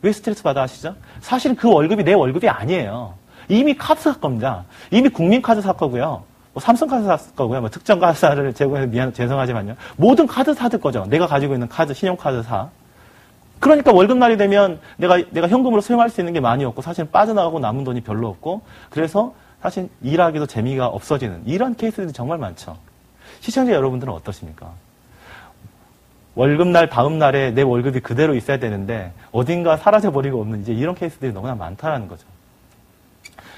왜 스트레스 받아 하시죠? 사실 그 월급이 내 월급이 아니에요. 이미 카드 살 겁니다. 이미 국민카드 살 거고요. 뭐 삼성카드 살 거고요. 뭐 특정 카드사를 제공해서 죄송하지만요. 모든 카드 사들 거죠. 내가 가지고 있는 카드, 신용카드사. 그러니까 월급날이 되면 내가 현금으로 사용할 수 있는 게 많이 없고 사실 빠져나가고 남은 돈이 별로 없고 그래서 사실 일하기도 재미가 없어지는 이런 케이스들이 정말 많죠. 시청자 여러분들은 어떠십니까? 월급날 다음 날에 내 월급이 그대로 있어야 되는데 어딘가 사라져버리고 없는 이제 이런 케이스들이 너무나 많다라는 거죠.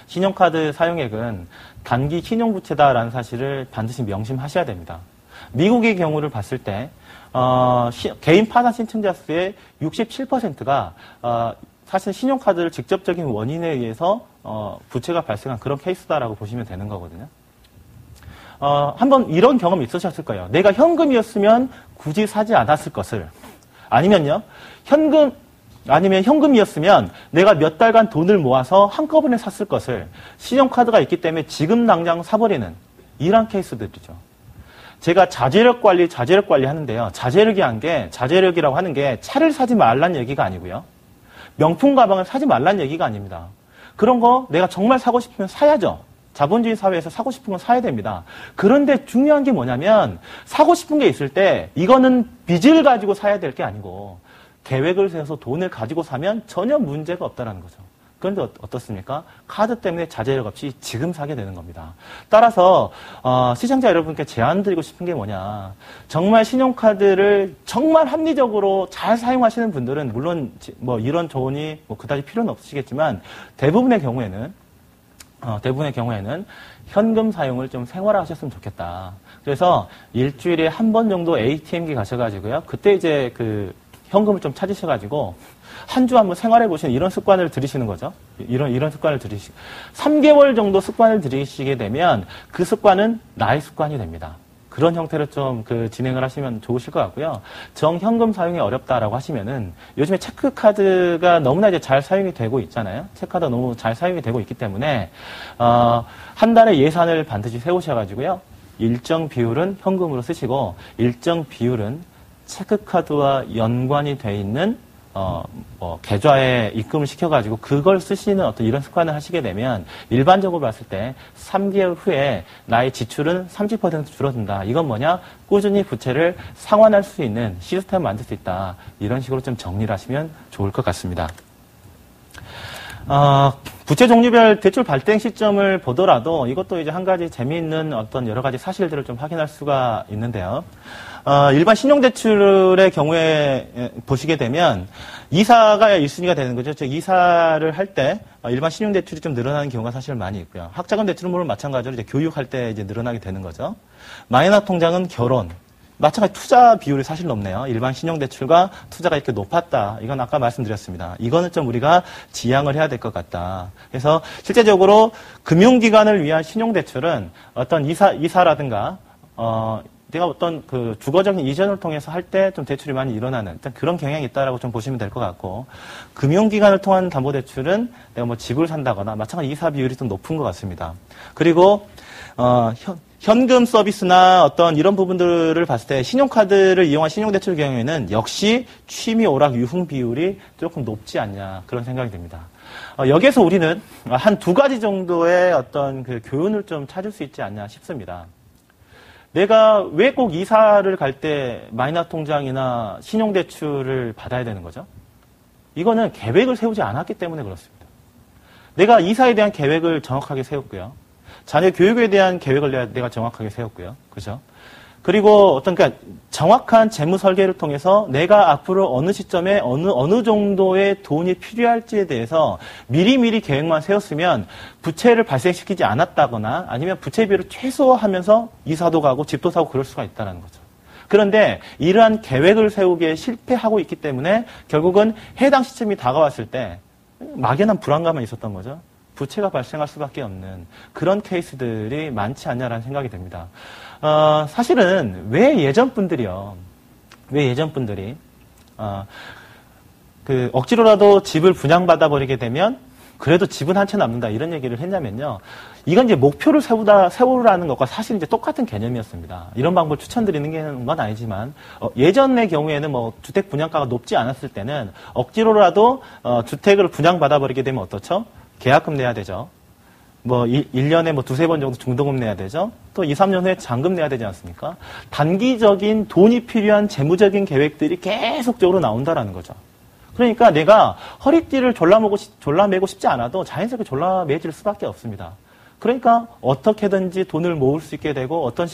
신용카드 사용액은 단기 신용부채다라는 사실을 반드시 명심하셔야 됩니다. 미국의 경우를 봤을 때 개인 파산 신청자 수의 67%가 사실 신용카드를 직접적인 원인에 의해서 부채가 발생한 그런 케이스다라고 보시면 되는 거거든요. 한번 이런 경험이 있으셨을 거예요. 내가 현금이었으면 굳이 사지 않았을 것을 아니면 현금이었으면 내가 몇 달간 돈을 모아서 한꺼번에 샀을 것을 신용카드가 있기 때문에 지금 당장 사버리는 이런 케이스들이죠. 제가 자제력 관리 하는데요. 자제력이라고 하는 게 차를 사지 말란 얘기가 아니고요. 명품 가방을 사지 말란 얘기가 아닙니다. 그런 거 내가 정말 사고 싶으면 사야죠. 자본주의 사회에서 사고 싶은 건 사야 됩니다. 그런데 중요한 게 뭐냐면 사고 싶은 게 있을 때 이거는 빚을 가지고 사야 될 게 아니고 계획을 세워서 돈을 가지고 사면 전혀 문제가 없다는 거죠. 그런데 어떻습니까? 카드 때문에 자제력 없이 지금 사게 되는 겁니다. 따라서 시청자 여러분께 제안 드리고 싶은 게 뭐냐. 정말 신용카드를 정말 합리적으로 잘 사용하시는 분들은 물론 뭐 이런 조언이 뭐 그다지 필요는 없으시겠지만 대부분의 경우에는 현금 사용을 좀 생활화하셨으면 좋겠다. 그래서 일주일에 한 번 정도 ATM기 가셔가지고요. 그때 이제 그 현금을 좀 찾으셔가지고 한 주 한번 생활해 보시는 이런 습관을 들이시는 거죠. 이런 습관을 들이시고 3개월 정도 습관을 들이시게 되면 그 습관은 나의 습관이 됩니다. 그런 형태로 좀 진행을 하시면 좋으실 것 같고요. 정현금 사용이 어렵다라고 하시면은 요즘에 체크카드가 너무나 이제 잘 사용이 되고 있잖아요. 체크카드가 너무 잘 사용이 되고 있기 때문에 한 달에 예산을 반드시 세우셔가지고요. 일정 비율은 현금으로 쓰시고 일정 비율은 체크카드와 연관이 돼 있는 계좌에 입금을 시켜가지고 그걸 쓰시는 어떤 이런 습관을 하시게 되면 일반적으로 봤을 때 3개월 후에 나의 지출은 30% 줄어든다. 이건 뭐냐? 꾸준히 부채를 상환할 수 있는 시스템을 만들 수 있다. 이런 식으로 좀 정리를 하시면 좋을 것 같습니다. 부채 종류별 대출 발생 시점을 보더라도 이것도 이제 한 가지 재미있는 어떤 여러 가지 사실들을 좀 확인할 수가 있는데요. 일반 신용대출의 경우에 보시게 되면 이사가 1순위가 되는 거죠. 즉 이사를 할 때 일반 신용대출이 좀 늘어나는 경우가 사실 많이 있고요. 학자금 대출은 물론 마찬가지로 이제 교육할 때 이제 늘어나게 되는 거죠. 마이너 통장은 결혼. 마찬가지 투자 비율이 사실 높네요. 일반 신용대출과 투자가 이렇게 높았다. 이건 아까 말씀드렸습니다. 이거는 좀 우리가 지양을 해야 될 것 같다. 그래서 실제적으로 금융기관을 위한 신용대출은 어떤 이사라든가 내가 어떤 주거적인 이전을 통해서 할 때 좀 대출이 많이 일어나는 일단 그런 경향이 있다라고 좀 보시면 될 것 같고 금융기관을 통한 담보대출은 내가 뭐 집을 산다거나 마찬가지 이사 비율이 좀 높은 것 같습니다. 그리고 현금 서비스나 어떤 이런 부분들을 봤을 때 신용카드를 이용한 신용대출 경우에는 역시 취미 오락 유흥 비율이 조금 높지 않냐 그런 생각이 듭니다. 여기에서 우리는 한 두 가지 정도의 어떤 교훈을 좀 찾을 수 있지 않냐 싶습니다. 내가 왜 꼭 이사를 갈 때 마이너 통장이나 신용대출을 받아야 되는 거죠? 이거는 계획을 세우지 않았기 때문에 그렇습니다. 내가 이사에 대한 계획을 정확하게 세웠고요. 자녀 교육에 대한 계획을 내가 정확하게 세웠고요. 그죠? 그리고 그러니까 정확한 재무 설계를 통해서 내가 앞으로 어느 시점에 어느 정도의 돈이 필요할지에 대해서 미리미리 계획만 세웠으면 부채를 발생시키지 않았다거나 아니면 부채 비율을 최소화하면서 이사도 가고 집도 사고 그럴 수가 있다는 거죠. 그런데 이러한 계획을 세우기에 실패하고 있기 때문에 결국은 해당 시점이 다가왔을 때 막연한 불안감만 있었던 거죠. 부채가 발생할 수밖에 없는 그런 케이스들이 많지 않냐라는 생각이 듭니다. 사실은 왜 예전 분들이 억지로라도 집을 분양받아 버리게 되면 그래도 집은 한 채 남는다 이런 얘기를 했냐면요. 이건 이제 목표를 세우라는 것과 사실 이제 똑같은 개념이었습니다. 이런 방법을 추천드리는 건 아니지만 예전의 경우에는 뭐 주택 분양가가 높지 않았을 때는 억지로라도 주택을 분양받아 버리게 되면 어떻죠? 계약금 내야 되죠. 뭐 1년에 뭐 두세 번 정도 중도금 내야 되죠. 또 2, 3년 후에 잔금 내야 되지 않습니까? 단기적인 돈이 필요한 재무적인 계획들이 계속적으로 나온다라는 거죠. 그러니까 내가 허리띠를 졸라매고 싶지 않아도 자연스럽게 졸라매질 수밖에 없습니다. 그러니까 어떻게든지 돈을 모을 수 있게 되고 어떤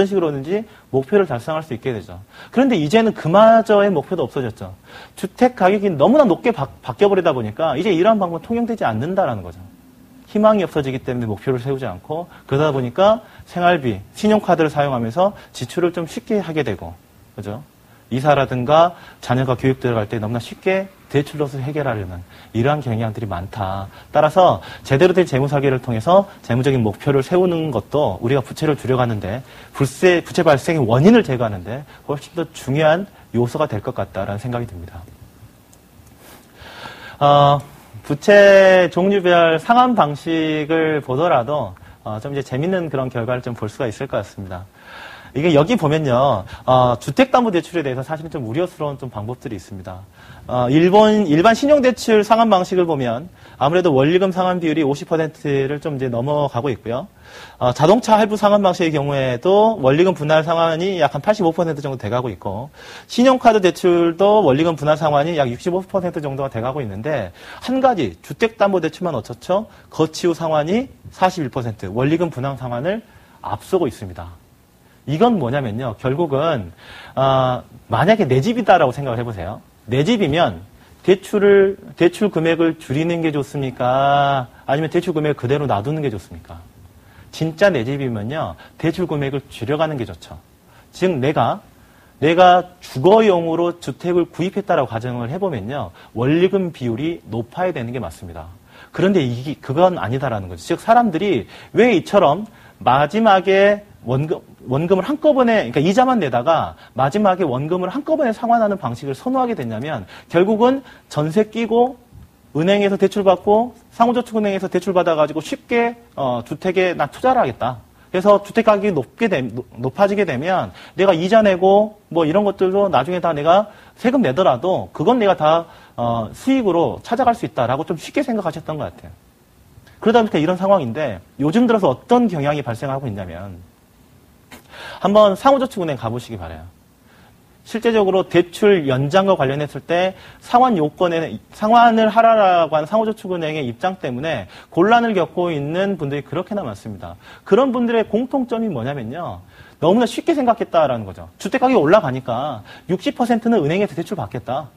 식으로든지 목표를 달성할 수 있게 되죠. 그런데 이제는 그마저의 목표도 없어졌죠. 주택 가격이 너무나 높게 바뀌어버리다 보니까 이제 이러한 방법은 통용되지 않는다라는 거죠. 희망이 없어지기 때문에 목표를 세우지 않고 그러다 보니까 생활비, 신용카드를 사용하면서 지출을 좀 쉽게 하게 되고, 그죠? 이사라든가 자녀가 교육 들어갈 때 너무나 쉽게 대출로서 해결하려는 이러한 경향들이 많다. 따라서 제대로 된 재무 설계를 통해서 재무적인 목표를 세우는 것도 우리가 부채를 줄여가는데 부채 발생의 원인을 제거하는데 훨씬 더 중요한 요소가 될 것 같다라는 생각이 듭니다. 부채 종류별 상환 방식을 보더라도 좀 이제 재밌는 그런 결과를 좀 볼 수가 있을 것 같습니다. 이게 여기 보면요, 주택담보대출에 대해서 사실은 좀 우려스러운 좀 방법들이 있습니다. 일반 신용대출 상환 방식을 보면 아무래도 원리금 상환 비율이 50%를 좀 이제 넘어가고 있고요. 자동차 할부 상환 방식의 경우에도 원리금 분할 상환이 약 한 85% 정도 돼가고 있고, 신용카드 대출도 원리금 분할 상환이 약 65% 정도가 돼가고 있는데, 한 가지, 주택담보대출만 어떻죠? 거치 후 상환이 41%, 원리금 분할 상환을 앞서고 있습니다. 이건 뭐냐면요, 결국은 만약에 내 집이다라고 생각을 해보세요. 내 집이면 대출 금액을 줄이는 게 좋습니까? 아니면 대출 금액을 그대로 놔두는 게 좋습니까? 진짜 내 집이면요, 대출 금액을 줄여가는 게 좋죠. 즉 내가 주거용으로 주택을 구입했다라고 가정을 해보면요, 원리금 비율이 높아야 되는 게 맞습니다. 그런데 그건 아니다라는 거죠. 즉 사람들이 왜 이처럼 마지막에 원금을 한꺼번에, 그러니까 이자만 내다가 마지막에 원금을 한꺼번에 상환하는 방식을 선호하게 됐냐면, 결국은 전세 끼고 은행에서 대출받고 상호저축은행에서 대출받아가지고 쉽게 주택에 나 투자를 하겠다. 그래서 주택 가격이 높아지게 되면 내가 이자 내고 뭐 이런 것들도 나중에 다 내가 세금 내더라도 그건 내가 다 수익으로 찾아갈 수 있다라고 좀 쉽게 생각하셨던 것 같아요. 그러다 보니까 이런 상황인데, 요즘 들어서 어떤 경향이 발생하고 있냐면, 한번 상호저축은행 가보시기 바라요. 실제적으로 대출 연장과 관련했을 때 상환을 하라라고 하는 상호저축은행의 입장 때문에 곤란을 겪고 있는 분들이 그렇게나 많습니다. 그런 분들의 공통점이 뭐냐면요, 너무나 쉽게 생각했다라는 거죠. 주택가격이 올라가니까 60%는 은행에서 대출 받겠다.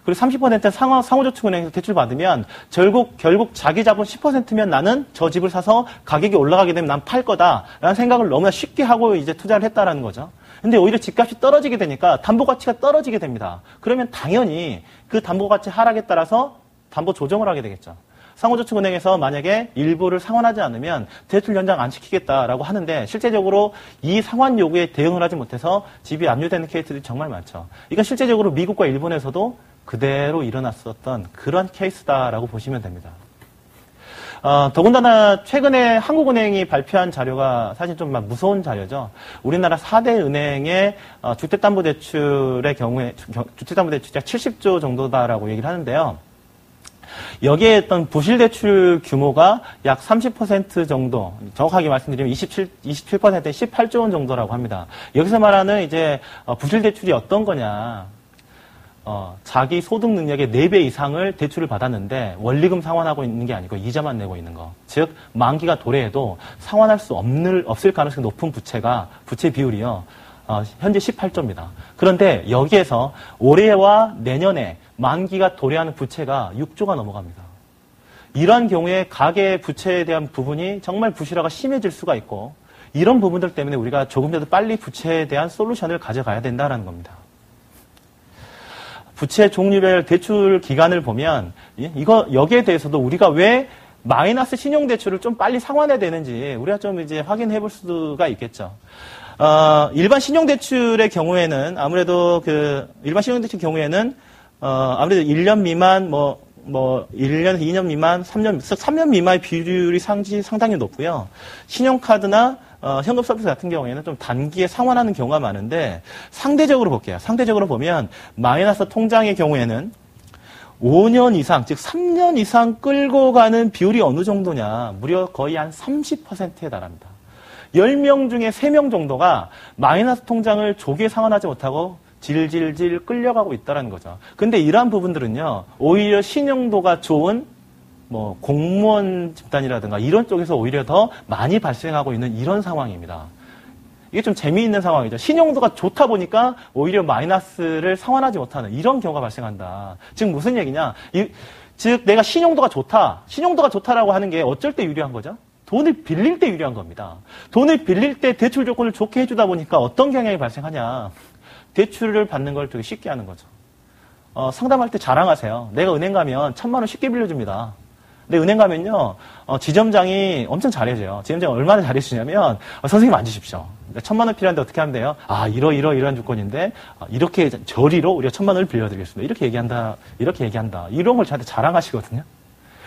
그리고 30%는 상호저축은행에서 대출 받으면 결국 자기 자본 10%면 나는 저 집을 사서 가격이 올라가게 되면 난 팔 거다라는 생각을 너무나 쉽게 하고 이제 투자를 했다라는 거죠. 근데 오히려 집값이 떨어지게 되니까 담보 가치가 떨어지게 됩니다. 그러면 당연히 그 담보 가치 하락에 따라서 담보 조정을 하게 되겠죠. 상호저축은행에서 만약에 일부를 상환하지 않으면 대출 연장 안 시키겠다라고 하는데, 실제적으로 이 상환 요구에 대응을 하지 못해서 집이 압류되는 케이스들이 정말 많죠. 이건 실제적으로 미국과 일본에서도 그대로 일어났었던 그런 케이스다라고 보시면 됩니다. 더군다나 최근에 한국은행이 발표한 자료가 사실 좀 무서운 자료죠. 우리나라 4대 은행의 주택담보대출의 경우에 주택담보대출이 약 70조 정도다라고 얘기를 하는데요. 여기에 있던 부실대출 규모가 약 30% 정도, 정확하게 말씀드리면 27%에 18조 원 정도라고 합니다. 여기서 말하는 이제 부실대출이 어떤 거냐. 자기 소득 능력의 4배 이상을 대출을 받았는데 원리금 상환하고 있는 게 아니고 이자만 내고 있는 거. 즉 만기가 도래해도 상환할 수 없을 가능성이 높은 부채 비율이요. 현재 18조입니다. 그런데 여기에서 올해와 내년에 만기가 도래하는 부채가 6조가 넘어갑니다. 이러한 경우에 가계 부채에 대한 부분이 정말 부실화가 심해질 수가 있고, 이런 부분들 때문에 우리가 조금이라도 빨리 부채에 대한 솔루션을 가져가야 된다는 겁니다. 부채 종류별 대출 기간을 보면 여기에 대해서도 우리가 왜 마이너스 신용대출을 좀 빨리 상환해야 되는지 우리가 좀 이제 확인해 볼 수가 있겠죠. 일반 신용대출의 경우에는 아무래도 일반 신용대출 경우에는 아무래도 1년 미만 1년에서 2년 미만, 3년 미만의 비율이 상당히 높고요. 신용카드나 현금 서비스 같은 경우에는 좀 단기에 상환하는 경우가 많은데, 상대적으로 볼게요. 상대적으로 보면 마이너스 통장의 경우에는 5년 이상, 즉 3년 이상 끌고 가는 비율이 어느 정도냐? 무려 거의 한 30%에 달합니다. 10명 중에 3명 정도가 마이너스 통장을 조기에 상환하지 못하고 질질질 끌려가고 있다는 거죠. 근데 이러한 부분들은요, 오히려 신용도가 좋은 뭐 공무원 집단이라든가 이런 쪽에서 오히려 더 많이 발생하고 있는 이런 상황입니다. 이게 좀 재미있는 상황이죠. 신용도가 좋다 보니까 오히려 마이너스를 상환하지 못하는 이런 경우가 발생한다. 즉 무슨 얘기냐? 즉 내가 신용도가 좋다. 신용도가 좋다라고 하는 게 어쩔 때 유리한 거죠? 돈을 빌릴 때 유리한 겁니다. 돈을 빌릴 때 대출 조건을 좋게 해주다 보니까 어떤 경향이 발생하냐? 대출을 받는 걸 되게 쉽게 하는 거죠. 상담할 때 자랑하세요. 내가 은행 가면 1,000만 원 쉽게 빌려줍니다. 근데 은행 가면요, 지점장이 엄청 잘해줘요. 지점장이 얼마나 잘해주냐면, 선생님 앉으십시오. 1,000만 원 필요한데 어떻게 하면 돼요? 이러한 조건인데, 이렇게 저리로 우리가 1,000만 원을 빌려드리겠습니다. 이렇게 얘기한다. 이런 걸 저한테 자랑하시거든요.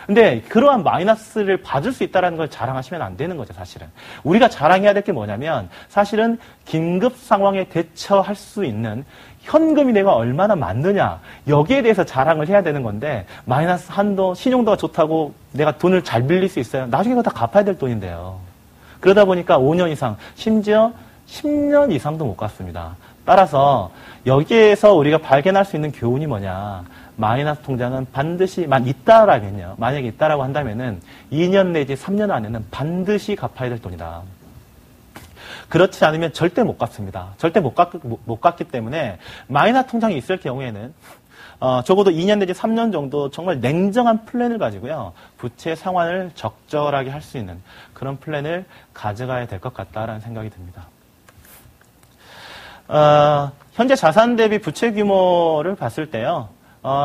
근데 그러한 마이너스를 받을 수 있다는 걸 자랑하시면 안 되는 거죠, 사실은. 우리가 자랑해야 될 게 뭐냐면, 사실은 긴급 상황에 대처할 수 있는 현금이 내가 얼마나 많느냐, 여기에 대해서 자랑을 해야 되는 건데, 마이너스 한도, 신용도가 좋다고 내가 돈을 잘 빌릴 수 있어요? 나중에 그거 다 갚아야 될 돈인데요. 그러다 보니까 5년 이상, 심지어 10년 이상도 못 갚습니다. 따라서 여기에서 우리가 발견할 수 있는 교훈이 뭐냐. 마이너스 통장은 반드시, 만약에 있다라고 한다면은 2년 내지 3년 안에는 반드시 갚아야 될 돈이다. 그렇지 않으면 절대 못 갚습니다. 절대 못 갚기 때문에 마이너스 통장이 있을 경우에는 적어도 2년 내지 3년 정도 정말 냉정한 플랜을 가지고요. 부채 상환을 적절하게 할 수 있는 그런 플랜을 가져가야 될 것 같다라는 생각이 듭니다. 현재 자산 대비 부채 규모를 봤을 때요.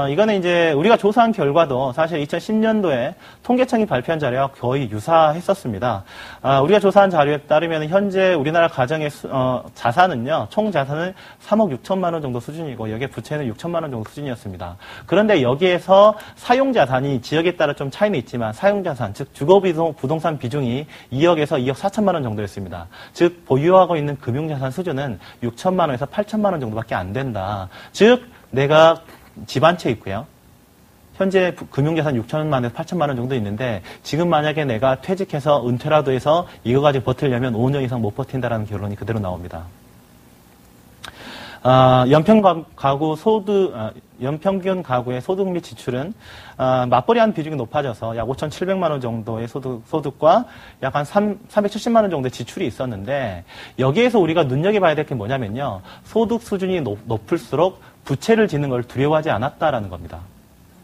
이거는 이제 우리가 조사한 결과도 사실 2010년도에 통계청이 발표한 자료와 거의 유사했었습니다. 우리가 조사한 자료에 따르면 현재 우리나라 가정의 자산은요, 총 자산은 3억 6천만 원 정도 수준이고 여기에 부채는 6천만 원 정도 수준이었습니다. 그런데 여기에서 사용자산이 지역에 따라 좀 차이는 있지만 사용자산, 즉 주거부동산 비중이 2억에서 2억 4천만 원 정도였습니다. 즉 보유하고 있는 금융자산 수준은 6천만 원에서 8천만 원 정도밖에 안 된다. 즉 내가 집 한 채 있고요. 현재 금융자산 6천만 원에서 8천만 원 정도 있는데 지금 만약에 내가 퇴직해서 은퇴라도 해서 이거 가지고 버틸려면 5년 이상 못 버틴다라는 결론이 그대로 나옵니다. 연평균 가구의 소득 및 지출은 맞벌이한 비중이 높아져서 약 5,700만 원 정도의 소득과 약 한 370만 원 정도의 지출이 있었는데 여기에서 우리가 눈여겨봐야 될 게 뭐냐면요. 소득 수준이 높을수록 부채를 짓는 걸 두려워하지 않았다라는 겁니다.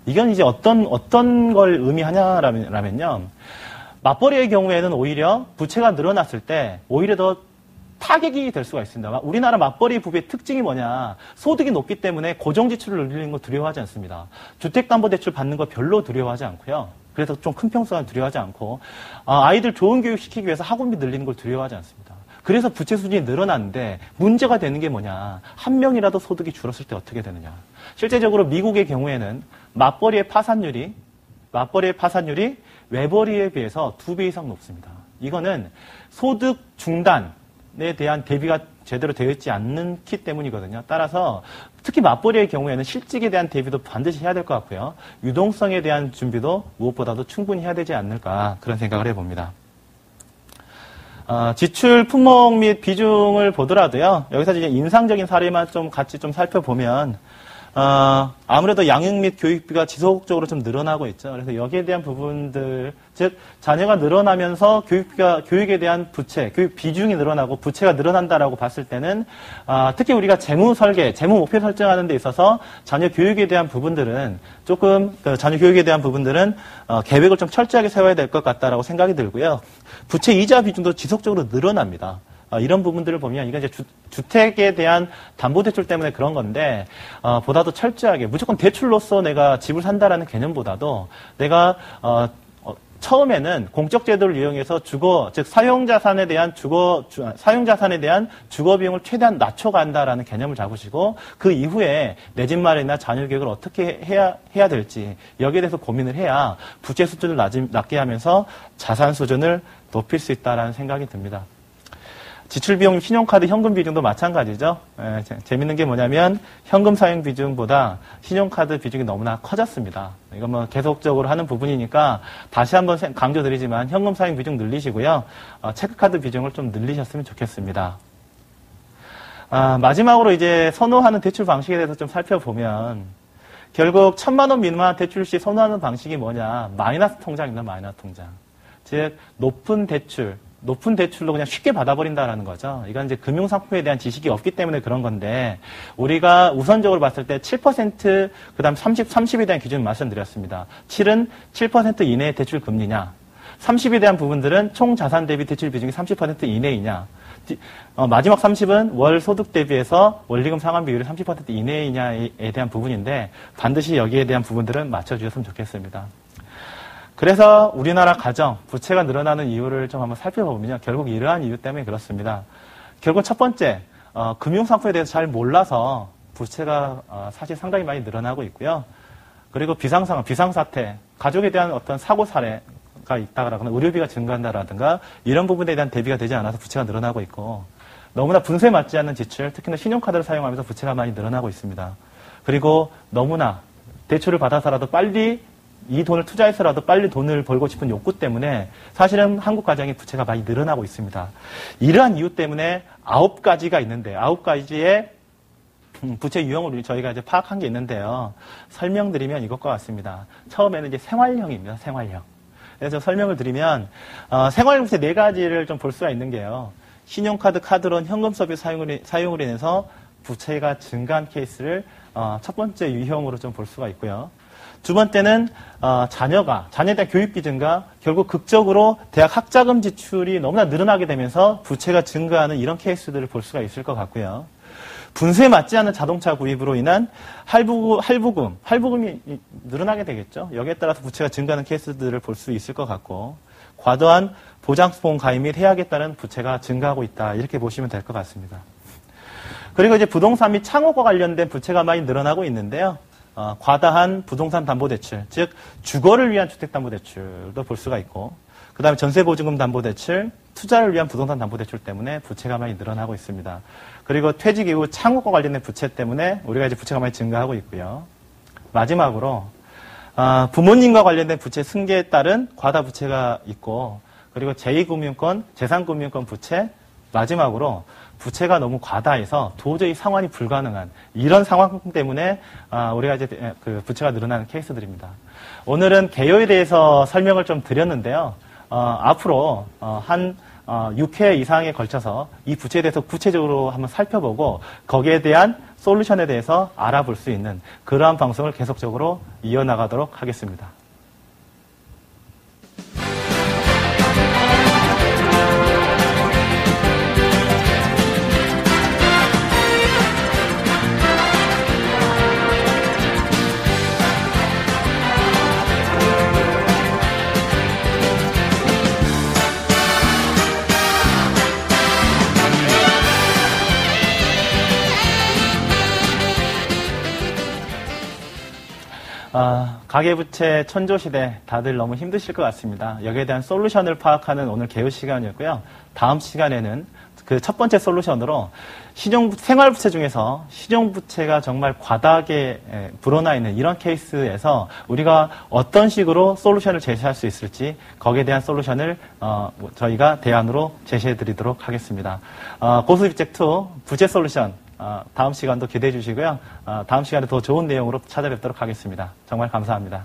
이건 이제 어떤 걸 의미하냐라면요. 맞벌이의 경우에는 오히려 부채가 늘어났을 때 오히려 더 타격이 될 수가 있습니다. 우리나라 맞벌이 부부의 특징이 뭐냐. 소득이 높기 때문에 고정지출을 늘리는 거 두려워하지 않습니다. 주택담보대출 받는 거 별로 두려워하지 않고요. 그래서 좀 큰 평수가 두려워하지 않고 아이들 좋은 교육 시키기 위해서 학원비 늘리는 걸 두려워하지 않습니다. 그래서 부채 수준이 늘어났는데 문제가 되는 게 뭐냐. 한 명이라도 소득이 줄었을 때 어떻게 되느냐. 실제적으로 미국의 경우에는 맞벌이의 파산율이 외벌이에 비해서 2배 이상 높습니다. 이거는 소득 중단에 대한 대비가 제대로 되어 있지 않기 때문이거든요. 따라서 특히 맞벌이의 경우에는 실직에 대한 대비도 반드시 해야 될 것 같고요. 유동성에 대한 준비도 무엇보다도 충분히 해야 되지 않을까 그런 생각을 해봅니다. 지출 품목 및 비중을 보더라도요. 여기서 이제 인상적인 사례만 좀 같이 좀 살펴보면 아무래도 양육 및 교육비가 지속적으로 좀 늘어나고 있죠. 그래서 여기에 대한 부분들, 즉 자녀가 늘어나면서 교육에 대한 부채, 교육 비중이 늘어나고 부채가 늘어난다라고 봤을 때는 특히 우리가 재무 목표 설정하는 데 있어서 자녀 교육에 대한 부분들은 계획을 좀 철저하게 세워야 될 것 같다라고 생각이 들고요. 부채 이자 비중도 지속적으로 늘어납니다. 이런 부분들을 보면 이건 이제 주택에 대한 담보대출 때문에 그런 건데 보다도 철저하게 무조건 대출로서 내가 집을 산다라는 개념보다도 내가 처음에는 공적 제도를 이용해서 즉 사용자산에 대한 주거 비용을 최대한 낮춰간다라는 개념을 잡으시고 그 이후에 내 집 마련이나 자녀 교육을 어떻게 해야 될지 여기에 대해서 고민을 해야 부채 수준을 낮게 하면서 자산 수준을 높일 수 있다라는 생각이 듭니다. 지출 비용, 신용카드 현금 비중도 마찬가지죠. 재밌는 게 뭐냐면 현금 사용 비중보다 신용카드 비중이 너무나 커졌습니다. 이건 뭐 계속적으로 하는 부분이니까 다시 한번 강조드리지만 현금 사용 비중 늘리시고요. 체크카드 비중을 좀 늘리셨으면 좋겠습니다. 마지막으로 이제 선호하는 대출 방식에 대해서 좀 살펴보면 결국 1,000만 원 미만 대출 시 선호하는 방식이 뭐냐? 마이너스 통장입니다. 마이너스 통장. 즉 높은 대출로 그냥 쉽게 받아버린다라는 거죠. 이건 이제 금융상품에 대한 지식이 없기 때문에 그런 건데, 우리가 우선적으로 봤을 때 7%, 그 다음 30에 대한 기준을 말씀드렸습니다. 7은 7% 이내의 대출 금리냐, 30에 대한 부분들은 총 자산 대비 대출 비중이 30% 이내이냐, 마지막 30은 월 소득 대비해서 원리금 상환 비율이 30% 이내이냐에 대한 부분인데, 반드시 여기에 대한 부분들은 맞춰주셨으면 좋겠습니다. 그래서 우리나라 가정, 부채가 늘어나는 이유를 좀 한번 살펴보면요. 결국 이러한 이유 때문에 그렇습니다. 결국 첫 번째, 금융상품에 대해서 잘 몰라서 부채가 사실 상당히 많이 늘어나고 있고요. 그리고 비상상황, 비상사태, 가족에 대한 어떤 사고 사례가 있다거나 의료비가 증가한다라든가 이런 부분에 대한 대비가 되지 않아서 부채가 늘어나고 있고, 너무나 분수에 맞지 않는 지출, 특히나 신용카드를 사용하면서 부채가 많이 늘어나고 있습니다. 그리고 너무나 대출을 받아서라도 빨리 이 돈을 투자해서라도 빨리 돈을 벌고 싶은 욕구 때문에 사실은 한국 가정의 부채가 많이 늘어나고 있습니다. 이러한 이유 때문에 9가지가 있는데 9가지의 부채 유형을 저희가 이제 파악한 게 있는데요. 설명드리면 이것과 같습니다. 처음에는 이제 생활형입니다. 생활형. 그래서 설명을 드리면 생활형 부채 4가지를 좀 볼 수가 있는 게요. 신용카드, 카드론, 현금 서비스 사용으로 인해서 부채가 증가한 케이스를 첫 번째 유형으로 좀 볼 수가 있고요. 두 번째는 자녀에 대한 교육비 증가, 결국 극적으로 대학 학자금 지출이 너무나 늘어나게 되면서 부채가 증가하는 이런 케이스들을 볼 수가 있을 것 같고요. 분수에 맞지 않는 자동차 구입으로 인한 할부금이 늘어나게 되겠죠. 여기에 따라서 부채가 증가하는 케이스들을 볼 수 있을 것 같고, 과도한 보장보험 가입 및 해약에 따른 부채가 증가하고 있다. 이렇게 보시면 될 것 같습니다. 그리고 이제 부동산 및 창업과 관련된 부채가 많이 늘어나고 있는데요. 과다한 부동산 담보대출, 즉 주거를 위한 주택담보대출도 볼 수가 있고, 그 다음에 전세보증금 담보대출, 투자를 위한 부동산 담보대출 때문에 부채가 많이 늘어나고 있습니다. 그리고 퇴직 이후 창업과 관련된 부채 때문에 우리가 이제 부채가 많이 증가하고 있고요. 마지막으로 부모님과 관련된 부채 승계에 따른 과다 부채가 있고, 그리고 제2금융권, 재산금융권 부채, 마지막으로 부채가 너무 과다해서 도저히 상환이 불가능한 이런 상황 때문에 우리가 이제 그 부채가 늘어나는 케이스들입니다. 오늘은 개요에 대해서 설명을 좀 드렸는데요. 앞으로 한 6회 이상에 걸쳐서 이 부채에 대해서 구체적으로 한번 살펴보고 거기에 대한 솔루션에 대해서 알아볼 수 있는 그러한 방송을 계속적으로 이어나가도록 하겠습니다. 가계부채 천조시대 다들 너무 힘드실 것 같습니다. 여기에 대한 솔루션을 파악하는 오늘 개요 시간이었고요. 다음 시간에는 그 첫 번째 솔루션으로 생활부채 중에서 신용부채가 정말 과다하게 불어나 있는 이런 케이스에서 우리가 어떤 식으로 솔루션을 제시할 수 있을지 거기에 대한 솔루션을 저희가 대안으로 제시해 드리도록 하겠습니다. 고수입책2 부채 솔루션 다음 시간도 기대해 주시고요. 다음 시간에 더 좋은 내용으로 찾아뵙도록 하겠습니다. 정말 감사합니다.